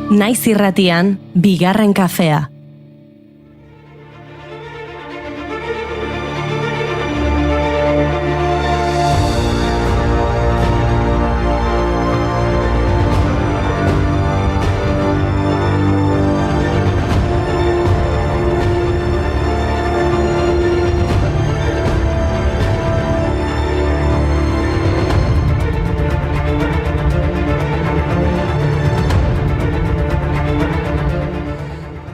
Naiz irratian, bigarren kafea.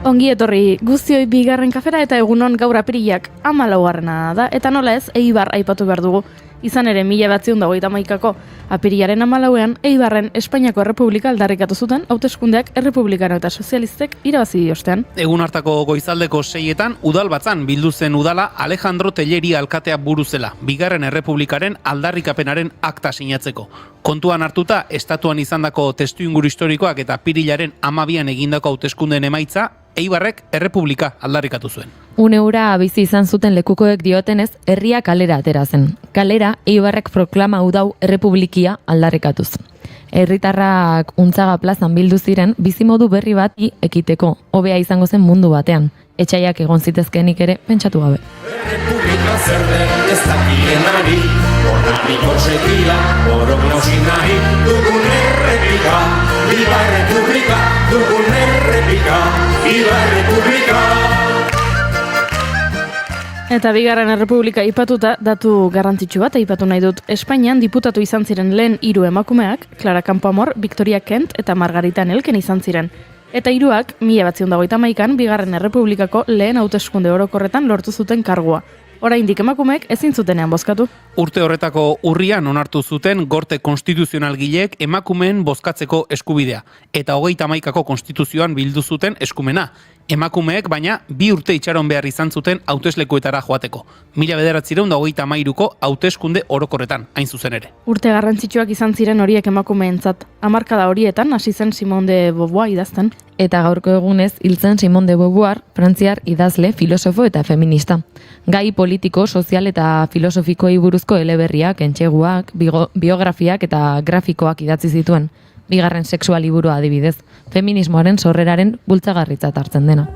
Ongi etorri guztioi bigarren kafera eta egunon gaur apirilak 14 da, eta nola ez, Eibar aipatu behar dugu. Izan ere, 1981ko apirilaren 14ean, Eibarren Espainiako Errepublika aldarrikatu zuten, hauteskundeak errepublikano eta sozialistek irabazi ostean. Egun hartako goizaldeko 6etan, Udalbatzan bildu zen udala Alejandro Telleria alkatea buru zela, bigarren errepublikaren aldarrikapenaren akta sinatzeko. Kontuan hartuta, estatuan izandako testuinguru historikoak eta apirilaren 12an egindako hauteskundeen emaitza, Eibarrek errepublika aldarrikatu zuen. Une hura bizi izan zuten lekukoek diotenez, herria kalera atera zen. Kalera, Eibarrek proklama udau errepublikia aldarrikatuz. Herritarrak Untzaga plazan bildu ziren bizimodu berri bat ekiteko, hobea izango zen mundu batean. Etxaiak egon zitezkeenik ere pentsatu gabe. Errepublika zer den ez dakienari, onariko sekila, orok nausin nahi, dugun errepika, viva errepublika, dugun errepika, viva errepublika. Eta bigarren errepublika aipatuta datu garrantzitsu bat aipatu nahi dut. Espainian diputatu izan ziren lehen 3 emakumeak, Clara Campoamor, Victoria Kent eta Margarita Nelken izan ziren. Eta 3ak 1981an bigarren errepublikako lehen hauteskunde orokorretan lortu zuten kargua. Oraindik emakumeek ezin zutenean bozkatu. Urte horretako urrian onartu zuten Gorte Konstituzionalgileek emakumeen bozkatzeko eskubidea, eta 31ko konstituzioan bildu zuten eskumena. Emakumeek baina 2 urte itxaron behar izan zuten hauteslekuetara joateko. 1933ko hauteskunde orokorretan, hain zuzen ere. Urte garrantzitsuak izan ziren horiek emakumeentzat. Hamarkada horietan hasi zen Simone de Beauvoir idazten. Eta gaurko egunez hiltzen Simone de Beauvoir, frantziar idazle, filosofo eta feminista. Gai politiko, sozial eta filosofikoei buruzko eleberriak, entseguak, biografiak eta grafikoak idatzi zituen. Bigarren sexua liburua adibidez, feminismoaren sorreraren bultzagarritzat hartzen dena.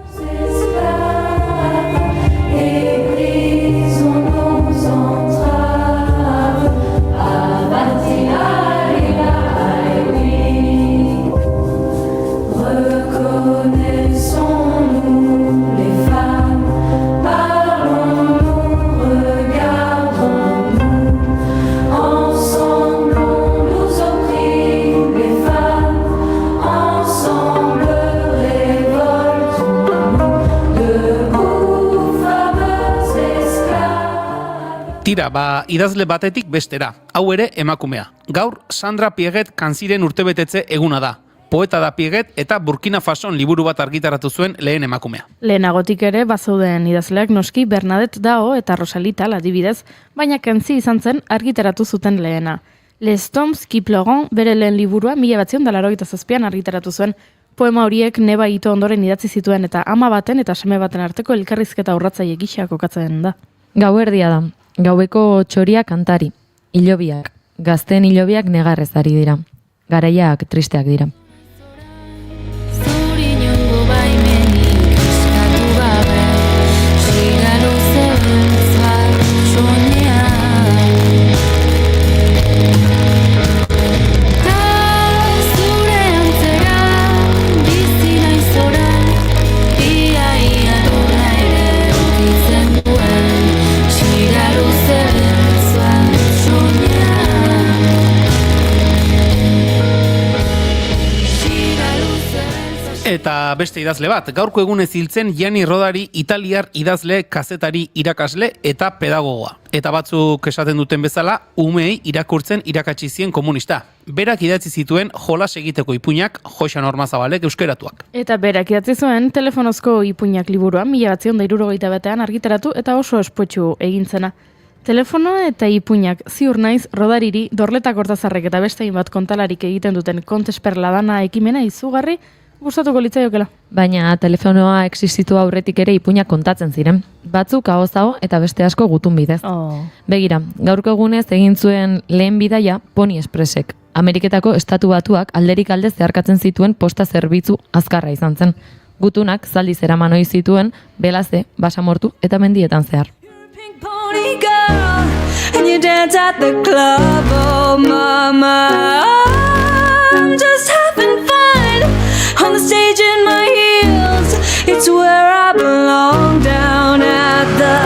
Tira, idazle batetik bestera, hau ere emakumea. Gaur, Sandra Pieguet Kanziren urtebetetze eguna da. Poeta da Pieguet eta Burkina Fason liburu bat argitaratu zuen lehen emakumea. Lehenagotik ere bazeuden idazleak noski Bernadette Dao eta Rosalita adibidez, baina Kanzi izan zen argitaratu zuten lehena. Les Tombes qui pleurent bere lehen liburua 1987an argitaratu zuen. Poema horiek neba ito ondoren idatzi zituen eta ama baten eta seme baten arteko elkarrizketa urratzaile gisa kokatzen da. Gauerdia da. Gaueko txoria kantari, hilobiak, gazteen hilobiak negarrez ari dira. Garaiak tristeak dira. Eta beste idazle bat, gaurko egunez hiltzen Gianni Rodari italiar idazle, kazetari, irakasle eta pedagogoa. Eta batzuk esaten duten bezala, umeei irakurtzen irakatsi zien komunista. Berak idatzi zituen jolas egiteko ipuinak Joxan Ormazabalek euskeratuak. Eta berak idatzi zuen telefonozko ipuinak liburua 1971an argitaratu eta oso espuetxu egin zena. Telefono eta ipuinak ziur naiz Rodariri Dorleta Kortazarrek eta beste hainbat kontalarik egiten duten Kontesperladana ekimena izugarri gustatuko litzaiokela. Baina telefonoa existitu aurretik ere ipuinak kontatzen ziren. Batzuk ahoz-aho eta beste asko gutun bidez. Begira, gaurko egunez egin zuen lehen bidaia Pony Expressek. Ameriketako Estatu Batuak alderik alde zeharkatzen zituen posta zerbitzu azkarra izan zen. Gutunak zaldi zeraman ohi zituen, belaze, basamortu eta mendietan zehar. Pink pony girl, and you dance at the club, oh mama. I'm just having fun on the stage in my heels. It's where I belong, down at the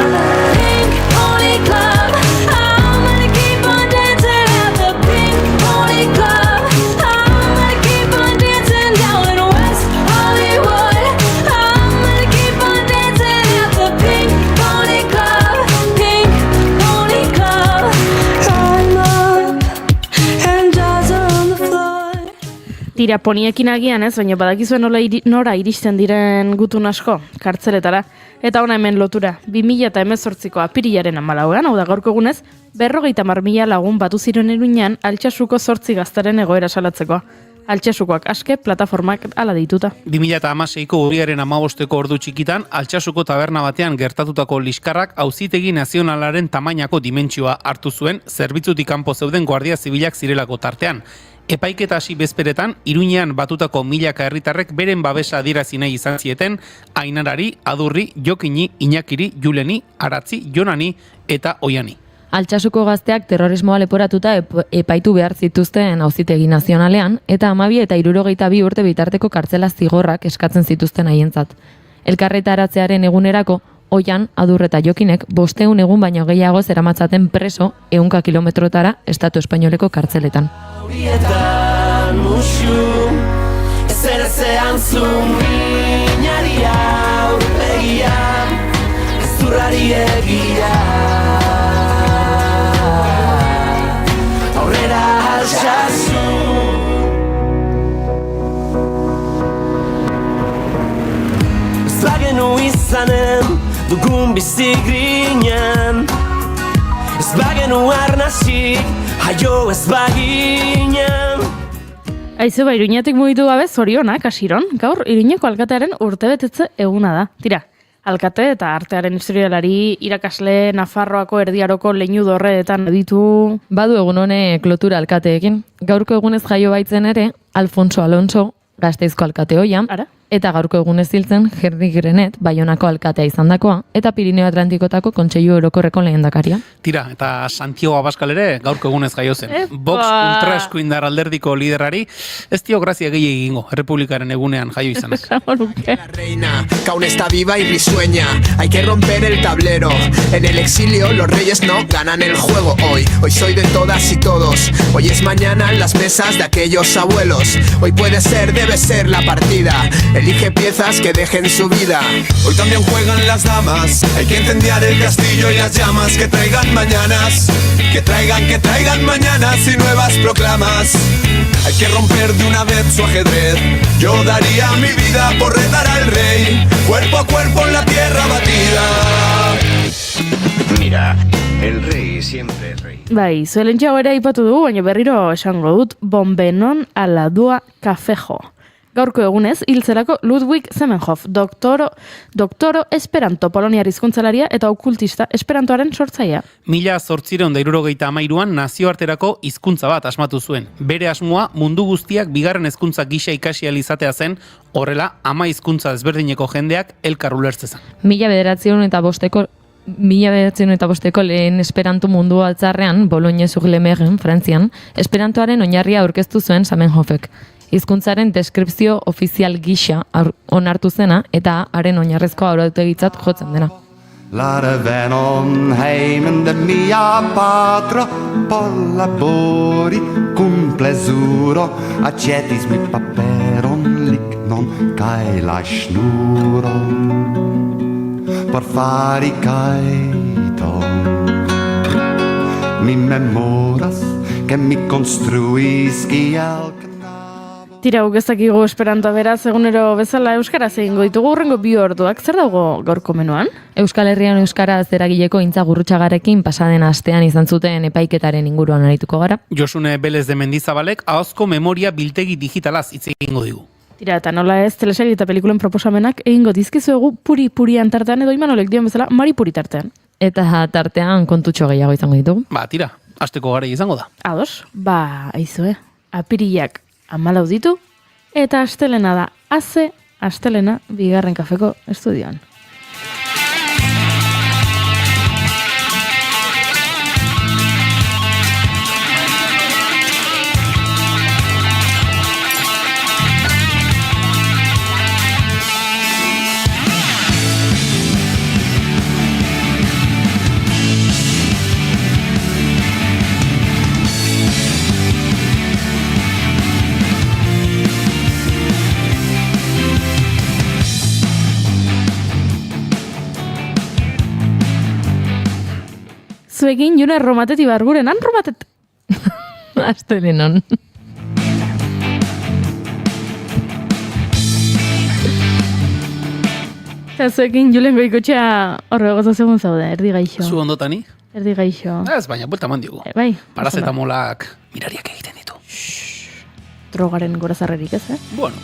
Pink Pony Club. I'm gonna keep on dancing at the Pink Pony Club. I'm gonna keep on dancing down in West Hollywood. I'm gonna keep on dancing at the Pink Pony Club. Pink Pony Club. I'm up and jazz are on the floor. Tira, poniekin agian ez, baina badakizuen nora iristen diren gutun asko, kartzeletara. Eta ona hemen lotura, 2018ko apirilaren 14, hau da gaurko egunez, 50.000 lagun batu ziren Iruñan Altsasuko 8 gaztaren egoera salatzeko. Altsasukoak aske plataformak hala dituta. 2016ko urriaren 15ko ordu txikitan, Altsasuko taberna batean gertatutako liskarrak auzitegi nazionalaren tamainako dimentsioa hartu zuen, zerbitzutik kanpo zeuden guardia zibilak zirelako tartean. Epaiketa hasi bezperetan, Iruñean batutako milaka herritarrek beren babesa adierazi nahi izan zieten, Ainarari, Adurri, Jokini, Iñakiri, Juleni, Aratzi, Jonani eta Oiani. Altsasuko gazteak terrorismoa leporatuta epaitu behar zituzten auzitegi nazionalean, eta 12 eta 62 urte bitarteko kartzela zigorrak eskatzen zituzten haientzat. Elkarretaratzearen egunerako, Oian, Adur eta Jokinek 500 egun baino gehiago zeramatzaten preso 100 kilometrotara Estatu Espainoleko kartzeletan. Horietan musu, ezerezean minari aurpegian, ezurrari egia. Aurrera altsasu. Ez bagenu izanen, dugun bizi grinen, ez bagenu arnasik, haio ez baginen. Aizu, Iruñetik mugitu gabe zorionak, hasiron, gaur Iruñeko alkatearen urtebetetze eguna da. Tira, alkate eta artearen historialari irakasle Nafarroako erdiaroko leinu dorreetan ditu. Badu egun honek lotura alkateekin. Gaurko egunez jaio baitzen ere, Alfonso Alonso, Gasteizko alkate oian, Ara? eta gaurko egunez hiltzen Henri Grenet, Baionako alkatea izandakoa, eta Pirineo Atlantikotako Kontseilu Orokorreko lehendakaria. Tira, eta Santiago Abascal ere gaurko egunez jaio zen. Epa! Vox ultraeskuindar alderdiko liderrari ez dio grazia gehiegi egingo, Errepublikaren egunean jaio izanez. La reina, que aún está viva y risueña. Hay que romper el tablero. En el exilio los reyes no ganan el juego hoy. Hoy soy de todas y todos. Hoy es mañana en las mesas de aquellos abuelos. Hoy puede ser, debe ser la partida. Elige piezas que dejen su vida. Hoy también juegan las damas. Hay que incendiar el castillo y las llamas. Que traigan mañanas. Que traigan mañanas y nuevas proclamas. Hay que romper de una vez su ajedrez. Yo daría mi vida por retar al rey. Cuerpo a cuerpo en la tierra batida. Mira, el rey siempre es rey. Bai, zuelen txau ere aipatu dugu, baina berriro esango dut, Bonbenon aladua kafejo. Gaurko egunez, hiltzerako Ludwig Zamenhof, doktoro Esperanto poloniar hizkuntzalaria eta okultista Esperantoaren sortzailea. 1873an nazioarterako hizkuntza bat asmatu zuen. Bere asmoa mundu guztiak bigarren hezkuntza gisa ikasi ahal izatea zen, horrela 10 hizkuntza ezberdineko jendeak elkar ulertzezan. 1905ko lehen Esperanto mundu altzarrean, Bologne-sur-le-Meren, Frantzian, Esperantoaren oinarria aurkeztu zuen Zamenhofek. Hizkuntzaren deskripzio ofizial gisa onartu zena eta haren oinarrezko arautegitzat jotzen dena. Lare venon heimen de mia patro, por labori cum plesuro, accetis mi paperon lignon cae la schnuro, por fari caiton. Mi memoras que mi construis kiel. Tira, guk ez dakigu Esperantoa beraz, egunero bezala euskaraz egingo ditugu hurrengo 2 orduak. Zer dago gaurko menuan? Euskal Herrian euskaraz eragileko Intza Gurrutxagarekin pasaden astean izan zuten epaiketaren inguruan arituko gara. Josune Belez de Mendizabalek ahozko memoria biltegi digitalaz hitz egingo digu. Tira, eta nola ez, telesail eta pelikulen proposamenak egingo dizkizuegu puri-purian tartean edo Imanolek dion bezala mari-puri tartean. Eta tartean kontutxo gehiago izango ditugu. Ba, tira, asteko gara izango da. Ados, ba, aizue. apirilak 14 ditu, eta astelena da astelena bigarren kafeko estudioan. Zuekin juna romatet ibarguren, han romatet? Astelenon. Eta zuekin Julen Goikotxea horre gozazegun zaude, erdi gaixo. Zu ondotani? Erdi gaixo. Ez, baina, buelta eman diogu. Bai. Parazetamolak mirariak egiten ditu. Drogaren gorazarrerik ez, Bueno.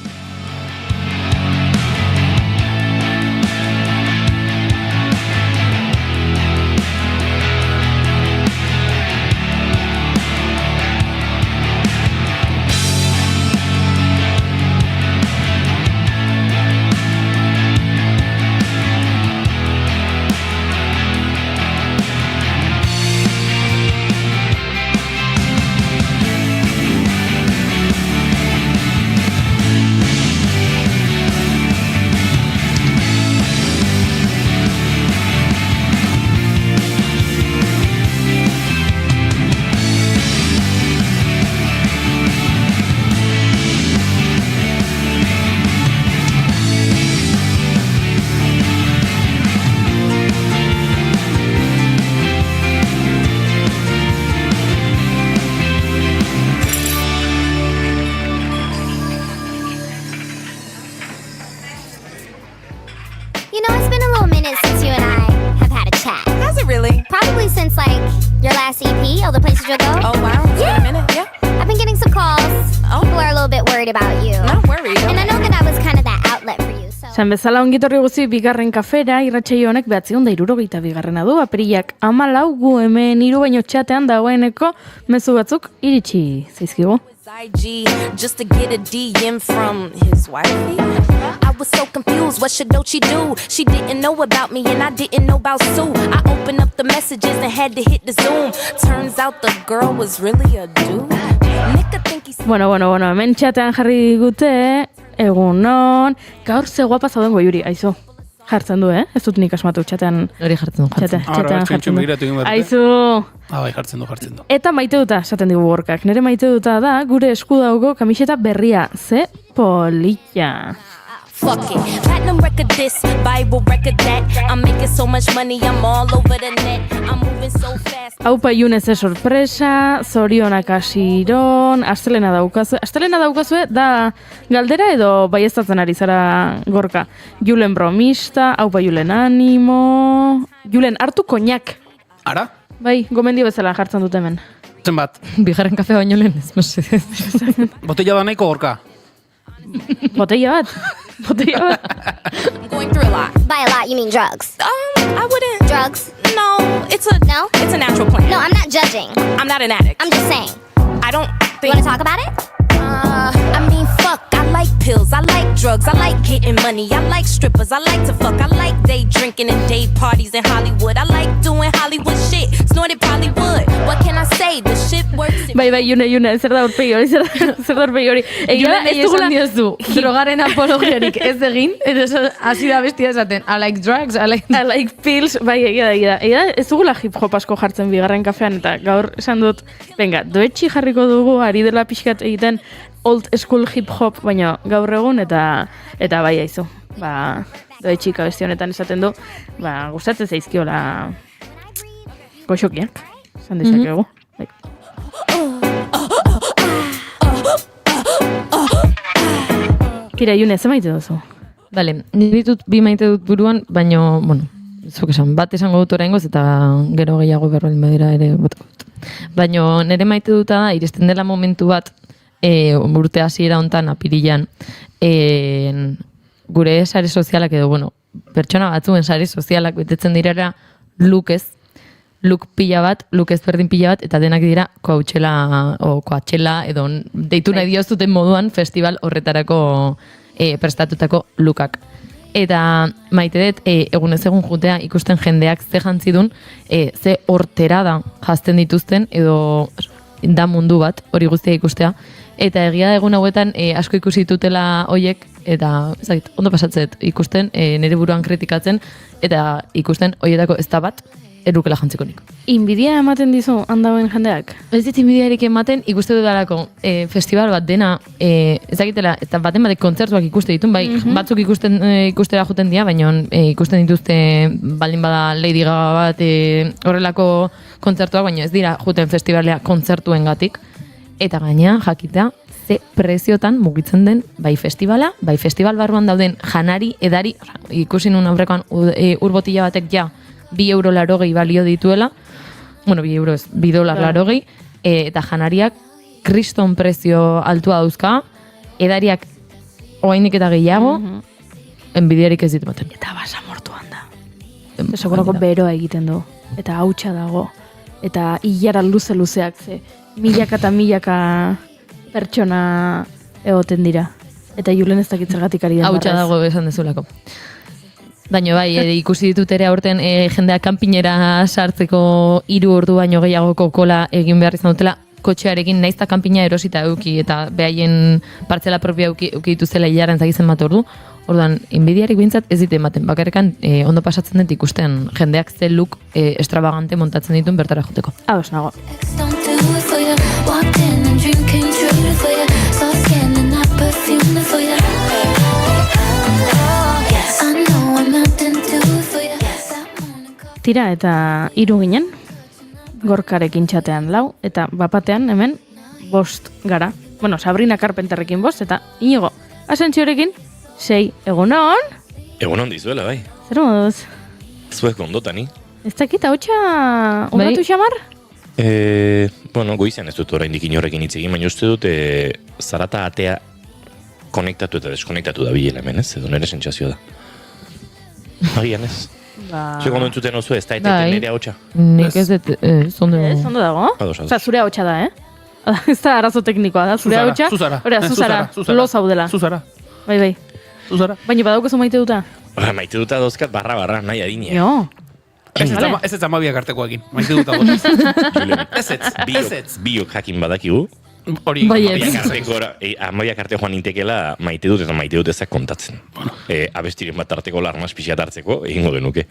You know, it's been a little minute since you and I have had a chat. Has it really? Probably since, like, your last EP, All the Places You'll Go. Oh, wow. It's been a minute, yeah. I've been getting some calls. People are a little bit worried about you. Not worried. And I know that I was kind of that outlet for you, so... San bezala ongitorri guzti bigarren kafera, irratsaio honek 962 du, apirilak 14 gu hemen 3 baino txatean dagoeneko mezu batzuk iritsi zaizkigu. IG just to get a DM from his wifey. I was so confused, what should Doechii do? She didn't know about me and I didn't know about Sue. I opened up the messages and had to hit the zoom. Turns out the girl was really a dude. Bueno, hemen txatean jarri gute, egunon, gaur ze guapa zauden Goiuri, aizu. Jartzen du, ez dut nik asmatu txatean. Hori jartzen du. Txatean jartzen du. Aizu. Bai, jartzen du. Eta maite duta, esaten digu gorkak. Nere maite duta da, gure esku daugo kamiseta berria. Ze polilla. Fuck it, platinum record this, Bible record that. I'm making so much money, I'm all over the net. I'm moving so fast. Aupa Iune ze sorpresa, zorionak asiron, astelena daukazue, da galdera edo baiestatzen ari zara gorka. Julen bromista, aupa Julen animo, Julen hartu koñak. Ara? Bai, gomendio bezala jartzen dut hemen. Zenbat? Bigarren kafe baino lehen ez, mesedez. Botella da nahiko gorka? Botella bat. I'm going through a lot. By a lot, you mean drugs? I wouldn't. Drugs? No, it's a natural plan. No, I'm not judging. I'm not an addict. I'm just saying. I don't think... You want to talk about it? I mean, fuck, I like pills, I like drugs, I like getting money, I like strippers, I like to fuck, I like day drinking and day parties in Hollywood, I like doing Hollywood shit, snorted Bollywood, what can I say, the shit works... Bai, June, zer da urpegi hori. Julen nahi esan diozu, drogaren apologiarik ez egin, eta hasi da bestia esaten, I like drugs, I like pills, bai, egia, ez dugula hip-hop asko jartzen bigarren kafean, eta gaur esan dut, venga, Doechii jarriko dugu, ari dela pixkat egiten, old school hip-hop, baina gaur egun, eta bai aizu. Doechii kabesti honetan esaten du, gustatzen zaizkiola goxokiak, esan dezakegu. Kira, June, ze maite duzu? Bale, ditut bi maite dut buruan, baina, bueno, zuk esan, bat esango dut oraingoz eta gero gehiago berroen badira ere botako dut. Baina nire maite duta da, iristen dela momentu bat, urte hasiera hontan apirilan, gure sare sozialak edo, bueno, pertsona batzuen sare sozialak betetzen direra lukez, look pila bat, look ezberdin pila bat, eta denak dira Coachella o Coachella edo deitu nahi diozuten moduan festival horretarako prestatutako lookak. Eta maite dut, egunez egun jutea ikusten jendeak ze jantzidun, ze horterada jazten dituzten, edo da mundu bat, hori guztia ikustea. Eta egia da egun hauetan asko ikusi ditutela hoiek, eta ondo pasatzet ikusten, nire buruan kritikatzen, eta ikusten hoietako ez da bat, erukela jantziko nik. Inbidia ematen dizu handauen jendeak? Ez dit inbidiarik ematen, ikuste dudalako festival bat dena, ezagitela, eta baten batek kontzertuak ikuste ditun, bai, batzuk ikustera juten dira, baina ikusten dituzte baldin bada Lady Gaga bat horrelako kontzertuak, baina ez dira juten festivalea kontzertuen gatik, eta gaina jakita ze preziotan mugitzen den bai festivala, bai festival barruan dauden janari, edari, ikusi nun aurrekoan urbotila batek ja, €2.80 balio dituela, bueno, €2 ez, $2.80, eta janariak kriston prezio altua dauzka, edariak oainik eta gehiago, enbidiarik ez ditematen. Eta basamortuan da. Segurako beroa egiten du, eta hautsa dago, eta hilara luzeak ze, milaka eta milaka pertsona egoten dira. Eta Julen ez dakit zergatik ari den barrez. Hautsa dago esan dezulako. Baina bai, ikusi ditut ere aurten jendeak kanpinera sartzeko 3 ordu baino gehiagoko kola egin behar izan dutela kotxearekin, naizta kanpina erosita eduki eta behaien partzela propia eduki dituzela hilaren zagizen bat ordu. Orduan, inbidiarik bintzat ez dite ematen. Bakarrekan ondo pasatzen dut ikusten jendeak ze look extravagante montatzen dituen bertara joteko. Ados nago. Tira eta 3 ginen, Gorkarekin txatean 4, eta bapatean hemen 5 gara. Bueno, Sabrina Carpenterrekin 5, eta Inigo Asentziorekin 6. Egunon? Egunon dizuela, bai. Zer moduz? Zuek ondotani. Ez dakit, hautsa ungatu xamar? Bueno, goizean ez dut oraindik inorrekin hitz egin, baina uste dut zarata atea konektatu eta deskonektatu da bilela hemen, ez? Edo nire sentsazioa da. Agian ez. Zuek ondo entzuten oso ez da eteten nire hautsa. Nik ez dut, ondo dago. Osa, zure hautsa da, Ez da arazo teknikoa da, zure hautsa. Zuzara, lo zaudela. Zuzara. Bai. Zuzara. Baina badaukezu maite duta? Maite duta dozkat barra, nahi adinea. Jo. Ez ez amabiak artekoekin, maite duta gotaz. Ez. Biok jakin badakigu. Hori, amabiak arte joan intekela maite dut eta maite dut ezak kontatzen. Abestiren bat arteko larmaz pixat hartzeko, egingo genuke.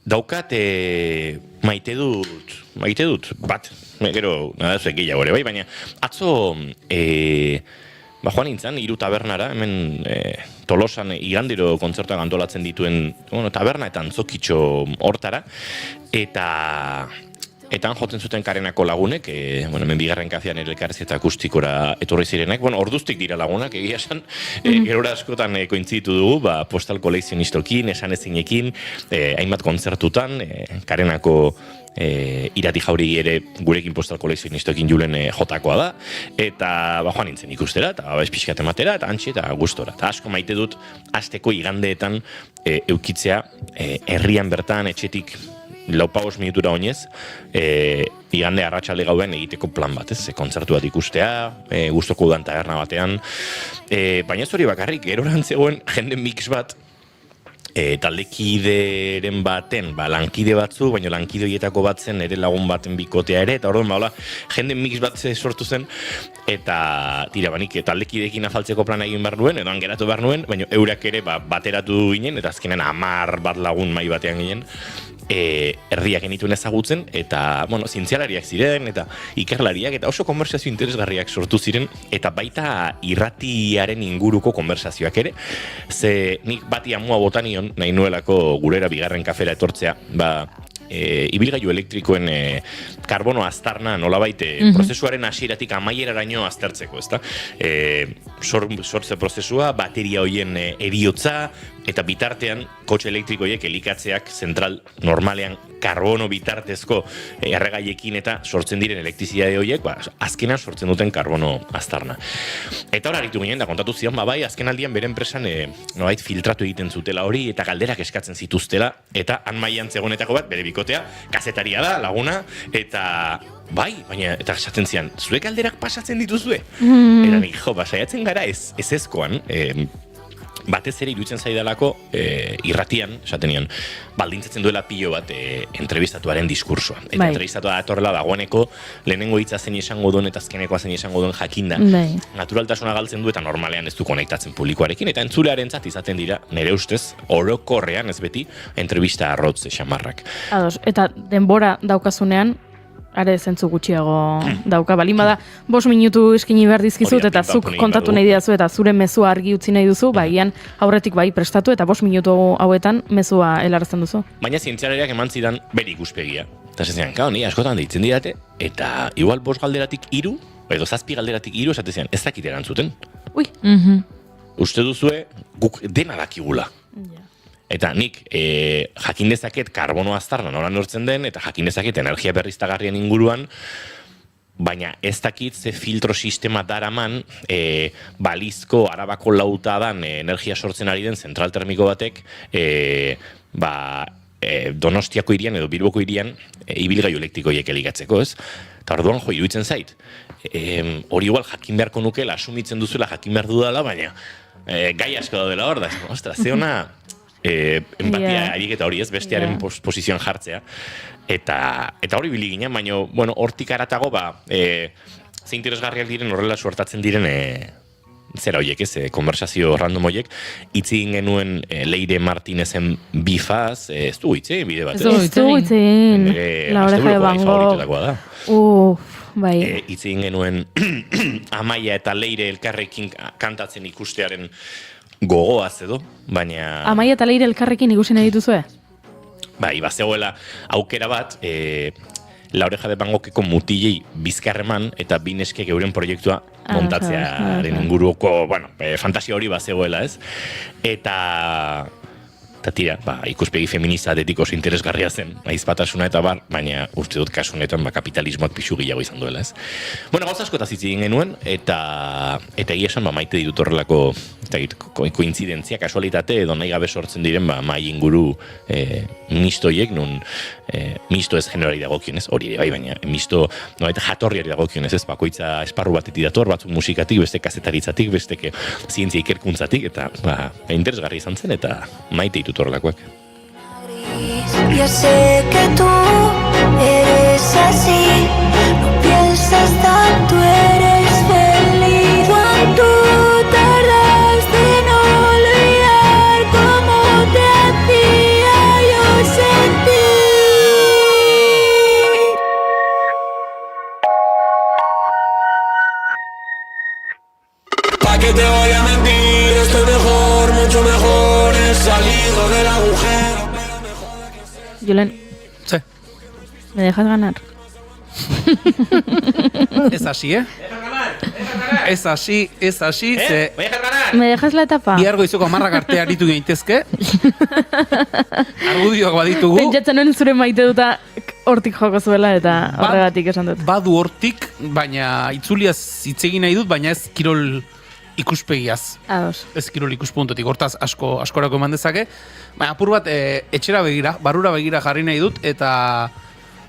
Daukat maite dut, bat, gero, nada zuek gehiago ere, bai, baina atzo joan nintzen, 3 tabernara, hemen Tolosan igandero kontzertuak antolatzen dituen taberna eta antzokitxo hortara, eta jotzen zuten Karenako lagunek, hemen bigarren kafean elkarrez eta akustikora etorri zirenak, orduztik dira lagunak, egia esan, gerora askotan kointzitu dugu, postal koleksionistokin, esan ezinekin, hainbat kontzertutan, Karenako irati jauri ere gurekin postal koleksionistokin Julen jotakoa da, eta joan nintzen ikustera, eta pixkat ematera, eta antxe eta gustora. Eta asko maite dut, asteko igandeetan eukitzea, herrian bertan, etxetik, 4-5 minutura oinez, igande arratsalde gauden egiteko plan bat, ez? Kontzertu bat ikustea, gustoko udan taberna batean, baina ez hori bakarrik, geroran zegoen jende mix bat, taldekideren baten, lankide batzu, baina lankide horietako bat zen ere lagun baten bikotea ere, eta orduan, jende mix bat sortu zen, eta tira, banik taldekideekin afaltzeko plana egin behar nuen, edoan geratu behar nuen, baina eurak ere bateratu ginen, eta azkenen 10 bat lagun mai batean ginen, herriak genituen ezagutzen, eta, zientzialariak ziren, eta ikerlariak, eta oso konversazio interesgarriak sortu ziren, eta baita irratiaren inguruko konversazioak ere, ze nik bati amua botanion, nahi nuelako gurera bigarren kafera etortzea, ibilgailu elektrikoen karbono aztarna nolabait prozesuaren hasieratik amaieraraino aztertzeko, ezta? Sortze prozesua, bateria hoien eriotza, eta bitartean kotxe elektrikoiek elikatzeak zentral normalean karbono bitartezko erregaiekin eta sortzen diren elektrizitate horiek, azkenan sortzen duten karbono aztarna. Eta hor aritu ginen da kontatu zion, bai, azken aldian bere enpresan nolait filtratu egiten zutela hori eta galderak eskatzen zituztela, eta han mailan zegoenetako bat, bere bikotea, kazetaria da, laguna, eta bai, baina, eta esaten zian, zure galderak pasatzen dituzue? Eta nik, saiatzen gara ezkoan, batez ere iruditzen zaidalako irratian, esaten nion, baldintzatzen duela pilo bat entrevistatuaren diskursoan. Eta entrevistatua datorrela dagoeneko lehenengo hitza zein esango duen eta azkenekoa zein esango duen jakinda. Naturaltasuna galtzen du eta normalean ez du konektatzen publikoarekin, eta entzulearentzat izaten dira, nire ustez, orokorrean ez beti, entrevista arrotz xamarrak. Ados, eta denbora daukazunean, are zentzu gutxiago dauka. Balin bada, 5 minutu eskini behar dizkizut eta zuk kontatu nahi didazu eta zure mezua argi utzi nahi duzu, baian aurretik bai prestatu eta 5 minutu hauetan mezua helarazten duzu. Baina zientzialariak eman zidan bere ikuspegia. Eta zezian, ni askotan deitzen didate, eta igual 5 galderatik 3, edo 7 galderatik 3, esatezian, ez dakit erantzuten. Ui. Uste duzue, guk dena dakigula. Eta nik jakin dezaket karbono aztarna nola nortzen den, eta jakin dezaket energia berriztagarrien inguruan, baina ez dakit ze filtro sistema daraman balizko Arabako lautadan energia sortzen ari den zentral termiko batek Donostiako hirian edo Bilboko hirian ibilgailu elektrikoiek eligatzeko, ez? Eta orduan iruditzen zait. Hori igual jakin beharko nukela, asumitzen duzuela jakin behar dudala, baina gai asko daudela hor da. Ostras, ze ona empatia ariketa hori ez, bestearen posizioan jartzea. Eta hori bili ginen, baina hortik aratago ze interesgarriak diren horrela suertatzen diren zera horiek ez, konversazio random horiek, itzin genuen Leire Martinezen bifaz, ez du itzin, bide bat. Ez du itzin, la oreja de Van Gogh. Bai. Itzin genuen Amaia eta Leire elkarrekin kantatzen ikustearen gogoaz edo, baina... Amaia eta Leire elkarrekin ikusi nahi dituzue? Bai, bazegoela aukera bat, La Oreja de Van Gogheko mutilei bizkarreman eta bineskek euren proiektua montatzearen inguruko, fantasia hori bazegoela, ez? Eta tira, ikuspegi feministatetik oso interesgarria zen, aizpatasuna eta baina uste dut kasu honetan kapitalismoak pixu gehiago izan duela, ez? Gauza askotaz hitz egin genuen, eta egia esan maite ditut horrelako kointzidentzia, kasualitate edo nahi gabe sortzen diren mai inguru mistoiek, nun misto ez generari dagokionez, hori bai, baina misto jatorriari dagokionez, ez? Bakoitza esparru batetik dator, batzuk musikatik, beste kazetaritzatik, beste zientzia ikerkuntzatik, eta interesgarri izan zen, eta maite ditut horrelakoak. Ya sé que tú eres así, no piensas tanto, eres feliz. Cuánto tardaste en olvidar cómo te hacía yo sentir. ¿Pa' qué te voy a mentir? Estoy mejor, mucho mejor, he salido del agujero. Julen. Sí. ¿Me dejas ganar? Es así, Es así. Voy a ganar. ¿Me dejas la etapa? Bihar goizoko 10 arte aritu gaitezke. Argudioak baditugu. Pentsatzen nuen zure maite duta hortik joko zuela eta horregatik esan dut. Badu hortik, baina itzuliaz hitz egin nahi dut, baina ez kirol ikuspegiaz. Ados. Ez kirol ikuspuntotik, hortaz askorako eman dezake. Baina apur bat etxera begira, barrura begira jarri nahi dut, eta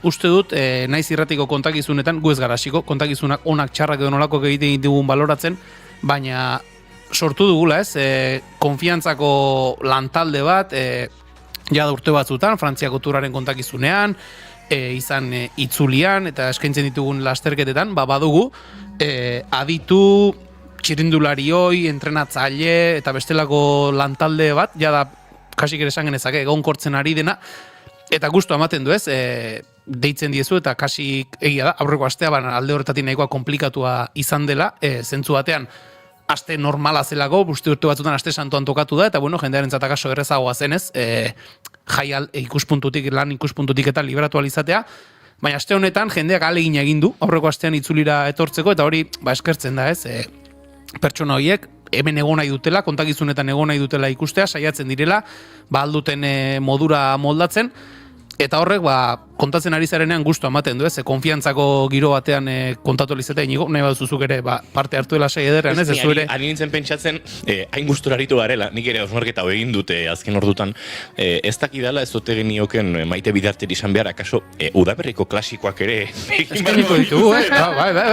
uste dut, naiz irratiko kontakizunetan, gu ez gara hasiko, kontakizunak onak txarrak edo nolakoak egiten ditugun baloratzen, baina sortu dugula ez, konfiantzako lantalde bat, jada urte batzutan, Frantziako turaren kontakizunean, izan itzulian, eta eskaintzen ditugun lasterketetan, badugu, aditu, txirindularioi, entrenatzaile, eta bestelako lantalde bat, jada kasik ere esan genezake, egonkortzen ari dena, eta gustu ematen du ez, deitzen diezu, eta kasik egia da, aurreko astea, alde horretatik nahikoa komplikatua izan dela, zentzu batean, aste normala zelako, uste urte batzutan aste santuan tokatu da, eta jendearen zatakaso errezagoa zenez, jaial ikuspuntutik, lan ikuspuntutik eta liberatu alizatea, baina aste honetan jendeak ahalegin egin du, aurreko astean itzulira etortzeko, eta hori eskertzen da ez, pertsona horiek, hemen egon nahi dutela, kontakizunetan egon nahi dutela ikustea, saiatzen direla, alduten modura moldatzen, eta horrek, kontatzen ari zarenean gustu ematen du, konfiantzako giro batean kontatu alizeta inigo, nahi baduzuzuk ere, parte hartu dela sai ederrean, ez ere. Ari nintzen pentsatzen, hain gustura aritu garela, nik ere osmarketa egin dute azken ordutan, ez dakidala ez dute genioken Maite Bidarteri izan behar, akaso, udaberriko klasikoak ere eskainiko ditugu,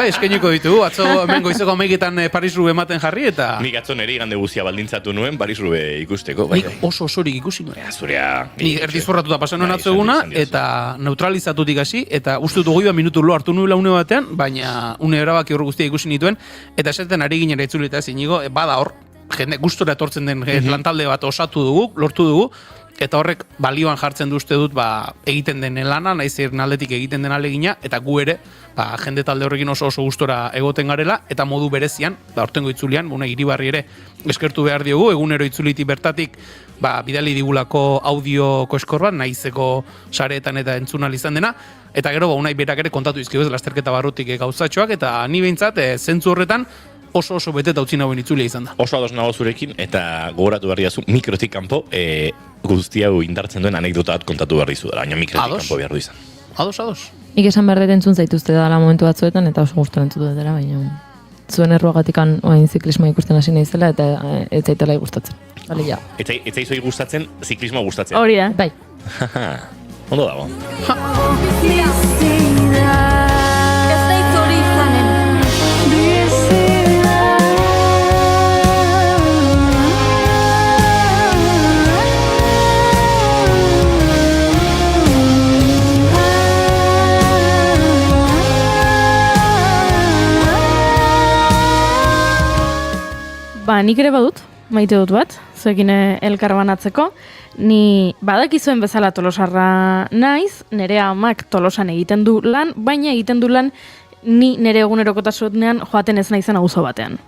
eskainiko ditugu, atzo hemen goizeko 11etan Paris-Roubaix ematen jarri, eta... Nik atzo nire igande guzia baldintzatu nuen Paris-Roubaix ikusteko. Nik oso osorik ikusi nuen. Zurea... Nik erdizforratuta pasan nuen atzo eguna, eta neutralizatutik hasi, eta uste dut 20 minutu lo hartu nuela une batean, baina une erabaki hor guztia ikusi nituen, eta esaten ari ginera itzulita ez inigo, bada hor, jende gustora etortzen den lantalde bat osatu dugu, lortu dugu, eta horrek balioan jartzen du uste dut egiten den lana, naiz aldetik egiten den alegina, eta gu ere jende talde horrekin oso gustora egoten garela, eta modu berezian, hortengo itzulian, Iribarri ere eskertu behar diogu, egunero itzuliti bertatik bidali digulako audio koskor bat, naizeko sareetan eta entzunal izan dena, eta gero unai berak ere kontatu izkibuz lasterketa barrutik gauzatxoak, eta ni behintzat, zentzu horretan, oso beteta utzi nagoen itzulia izan da. Oso ados nago zurekin, eta gogoratu behar diazu, mikrotik kanpo, guzti hau indartzen duen anekdota bat kontatu behar dizu dara, baina mikrotik kanpo behar du izan. Ados. Nik esan behar dut entzun zaituzte dela momentu batzuetan, eta oso gustora entzut dela, baina zuen erruagatikan oain ziklismoa ikusten hasi naizela, eta ez zaitela gustatzen. Bale, ja. Ez zaizoi gustatzen, ziklismoa gustatzen. Hori, Bai. Ondo dago. Nik ere badut, maite dut bat, zuekin elkar banatzeko. Ni badakizuen bezala Tolosarra naiz, nire amak Tolosan egiten du lan, baina egiten du lan ni nire egunerokotasunean joaten ez naizen auzo batean.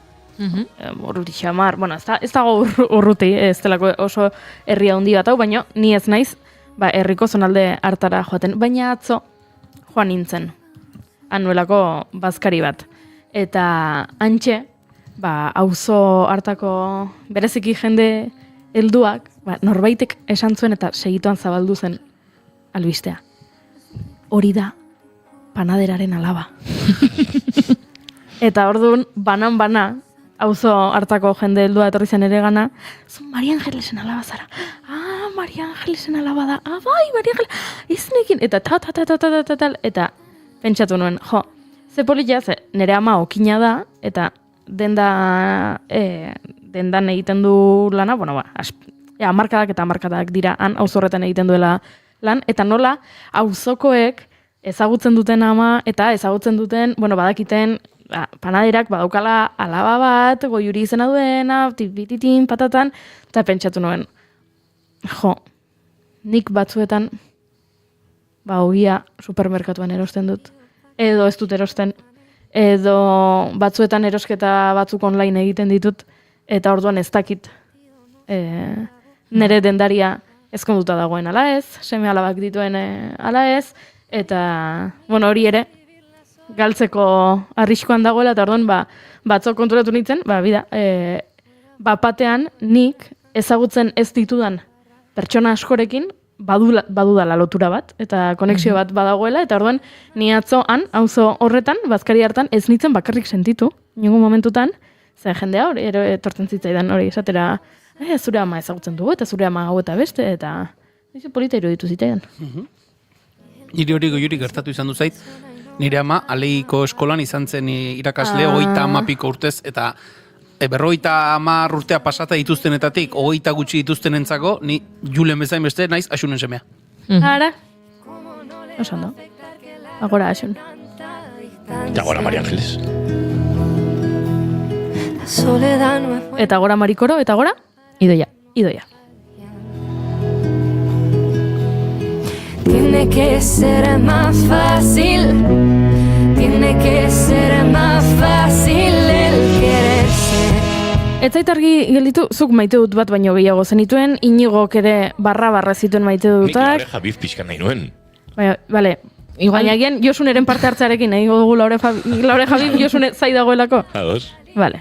Urruti xamar, ez dago urruti, ez delako oso herria handi bat hau, baina ni ez naiz herriko zonalde hartara joaten. Baina atzo joan nintzen, anuelako bazkari bat. Eta antxe, auzo hartako bereziki jende helduak, norbaitek esan zuen eta segituan zabaldu zen albistea. Hori da panaderaren alaba. Eta orduan, bana, auzo hartako jende heldua etorri zen ere gana, zu Maria Angelesen alaba zara. Maria Angelesen alaba da. Bai, Maria Angelesen, iznekin. Eta tal, eta pentsatu nuen, ze polilla, nire ama okina da, eta dendan egiten du lana, hamarkadak eta hamarkadak dira, han auzorretan egiten duela lan, eta nola auzokoek ezagutzen duten ama, eta ezagutzen duten, badakiten, panaderak badaukala alaba bat, goiuri izena duena, tipititin, patatan, eta pentsatu nuen, nik batzuetan, ogia supermerkatuan erosten dut, edo ez dut erosten, edo batzuetan erosketa batzuk online egiten ditut, eta orduan ez dakit nire dendaria ezkonduta dagoen ala ez, seme alabak dituen ala ez, eta hori ere galtzeko arriskoan dagoela, eta orduan batzok konturatu nintzen, batean nik ezagutzen ez ditudan pertsona askorekin badudala lotura bat, eta konexio bat badagoela, eta orduan ni atzoan, auzo horretan, bazkari hartan, ez nintzen bakarrik sentitu, ningun momentutan, zer jendea hori, etortzen zitzaidan hori, esatera, zure ama ezagutzen dugu, eta zure ama hau eta beste, eta polita iruditu zitzaidan. Nire hori goiuri gertatu izan du zait, nire ama Aleiko eskolan izan zen irakasle 30 piko urtez, eta 50 urtea pasata dituztenetatik, 20 gutxi dituztenentzako, ni Julen bezain beste naiz Axunen semea. Ara? Oso ondo. Agora Axun. Eta agora Maria Ángeles. Eta agora Marikoro, eta agora? Idoia. Tiene que ser más fácil, tiene que ser más fácil el quererse. Ez zait argi gelditu, zuk maite dut bat baino gehiago zenituen, Iñigok ere barra zituen maite dutak. Nik Laure Javiz pixkan nahi nuen. Bale, baina gian Josuneren parte hartzarekin nahi dugu Laure Javiz Josune zai dagoelako. Ados. Bale.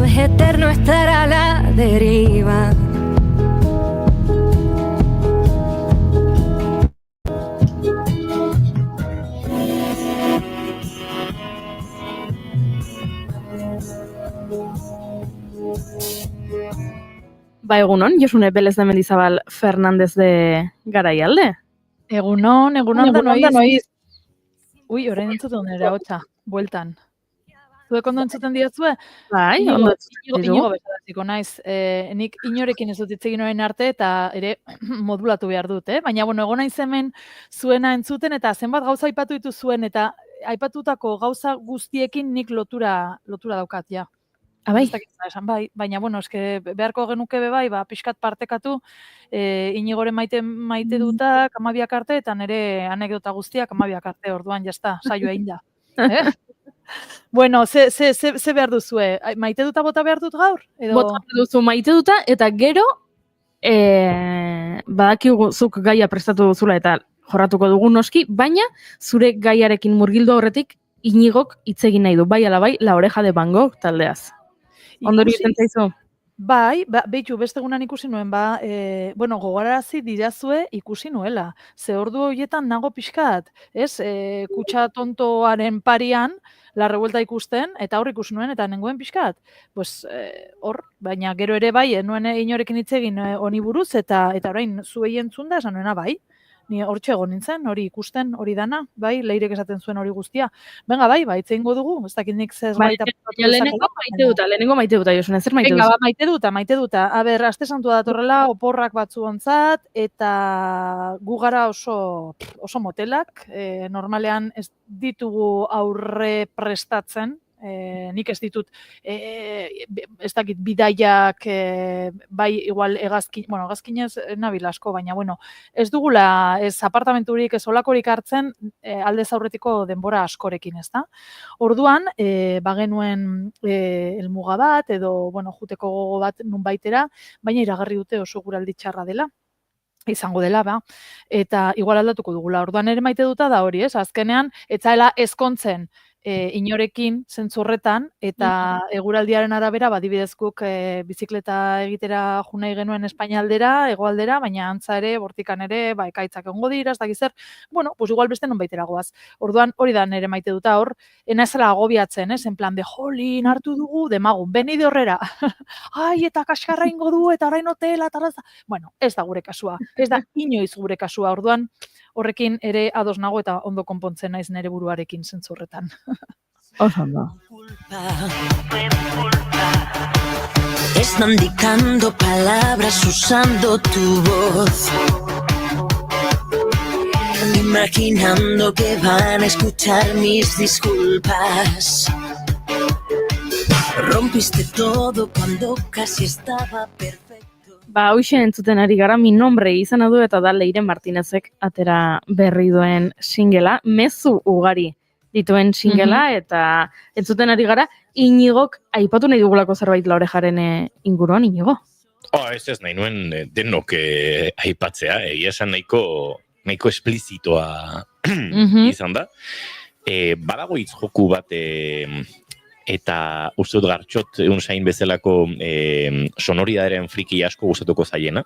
es eterno estar a la deriva. Ba, egunon, Josune Belez de Mendizabal Fernández de Garaialde. Egunon da noiz. Ui, orain entzuten nire hotza, bueltan. Zuek ondo entzuten diozue? Bai, ondo entzuten ditu. Inigo bezalaziko naiz. Nik inorekin ez dut hitz egin orain arte eta ere modulatu behar dut, Baina, bueno, egon naiz hemen zuena entzuten eta zenbat gauza aipatu ditu zuen eta aipatutako gauza guztiekin nik lotura daukat, ja. Bai. Ez dakit esan, bai, baina, bueno, eske beharko genuke bai, pixkat partekatu, Inigoren maite dutak 12 arte, eta nire anekdota guztiak 12 arte, orduan, jazta, saio egin da. Bueno, ze behar duzue? Maite duta bota behar dut gaur? Bota duzu maite duta, eta gero, badakigu zuk gaia prestatu duzula eta jorratuko dugu noski, baina zure gaiarekin murgildu horretik Inigok hitz egin nahi du, bai ala bai, La Oreja de Van Gogh taldeaz. Ondori egiten zaizu? Bai, beitu, beste egunan ikusi nuen, gogorarazi dirazue ikusi nuela. Ze ordu horietan nago pixkat, ez? Kutsa tontoaren parian, La Revuelta ikusten, eta hor ikusi nuen, eta nengoen pixkat. Pues, hor, baina gero ere bai, nuen inorekin hitz egin honi buruz, eta orain zuei entzunda, esan nuena bai. Ni hortxe egon nintzen, hori ikusten, hori dana, bai, Leirek esaten zuen hori guztia. Benga, bai, hitz egingo dugu, ez dakit nik zez baita. Lehenengo maite duta, Josune, zer maite duta? Venga, maite duta. A ber, aste santua datorrela, oporrak batzu ontzat, eta gu gara oso motelak, normalean ez ditugu aurre prestatzen, nik ez ditut, ez dakit bidaiak, bai, igual hegazkinez nabil asko, baina, ez dugula, ez apartamenturik, ez olakorik hartzen, aldez aurretiko denbora askorekin, ez da? Orduan, bagenuen helmuga bat, edo, juteko gogo bat nun baitera, baina iragarri dute oso guraldi txarra dela. Izango dela, eta igual aldatuko dugula. Orduan ere maite duta da hori, ez? Azkenean, etzaela ezkontzen inorekin zentzurretan, eta eguraldiaren arabera, adibidez guk bizikleta egitera junai genuen Espainialdera, hegoaldera, baina antza ere, bortikan ere, ekaitzak egongo dira, ez dakiz zer, pues igual beste non baitera goaz. Orduan, hori da nere maite duta hor, enazela agobiatzen, en plan de, jolin, hartu dugu, demagun, beni de horrera, ai, eta kaskarra ingo du, eta orain hotela, eta raza, ez da gure kasua, ez da inoiz gure kasua, orduan, horrekin ere ados nago eta ondo konpontzen naiz nere buruarekin zentzurretan. Oso ondo. Están dictando palabras usando tu voz, imaginando que van a escuchar mis disculpas. Rompiste todo cuando casi estaba perfecto. Hoxe entzuten ari gara, Mi nombre izan du eta da Leire Martinezek atera berri duen singela, mezu ugari dituen singela, eta entzuten ari gara, Inigok aipatu nahi dugulako zerbait La Orejaren inguruan, Inigo? Ez nahi nuen denok aipatzea, egia esan nahiko esplizitoa izan da. Badago hitz joku bat, eta uste dut Gartxot egun zain bezalako sonoridadaren friki asko gustatuko zaiena.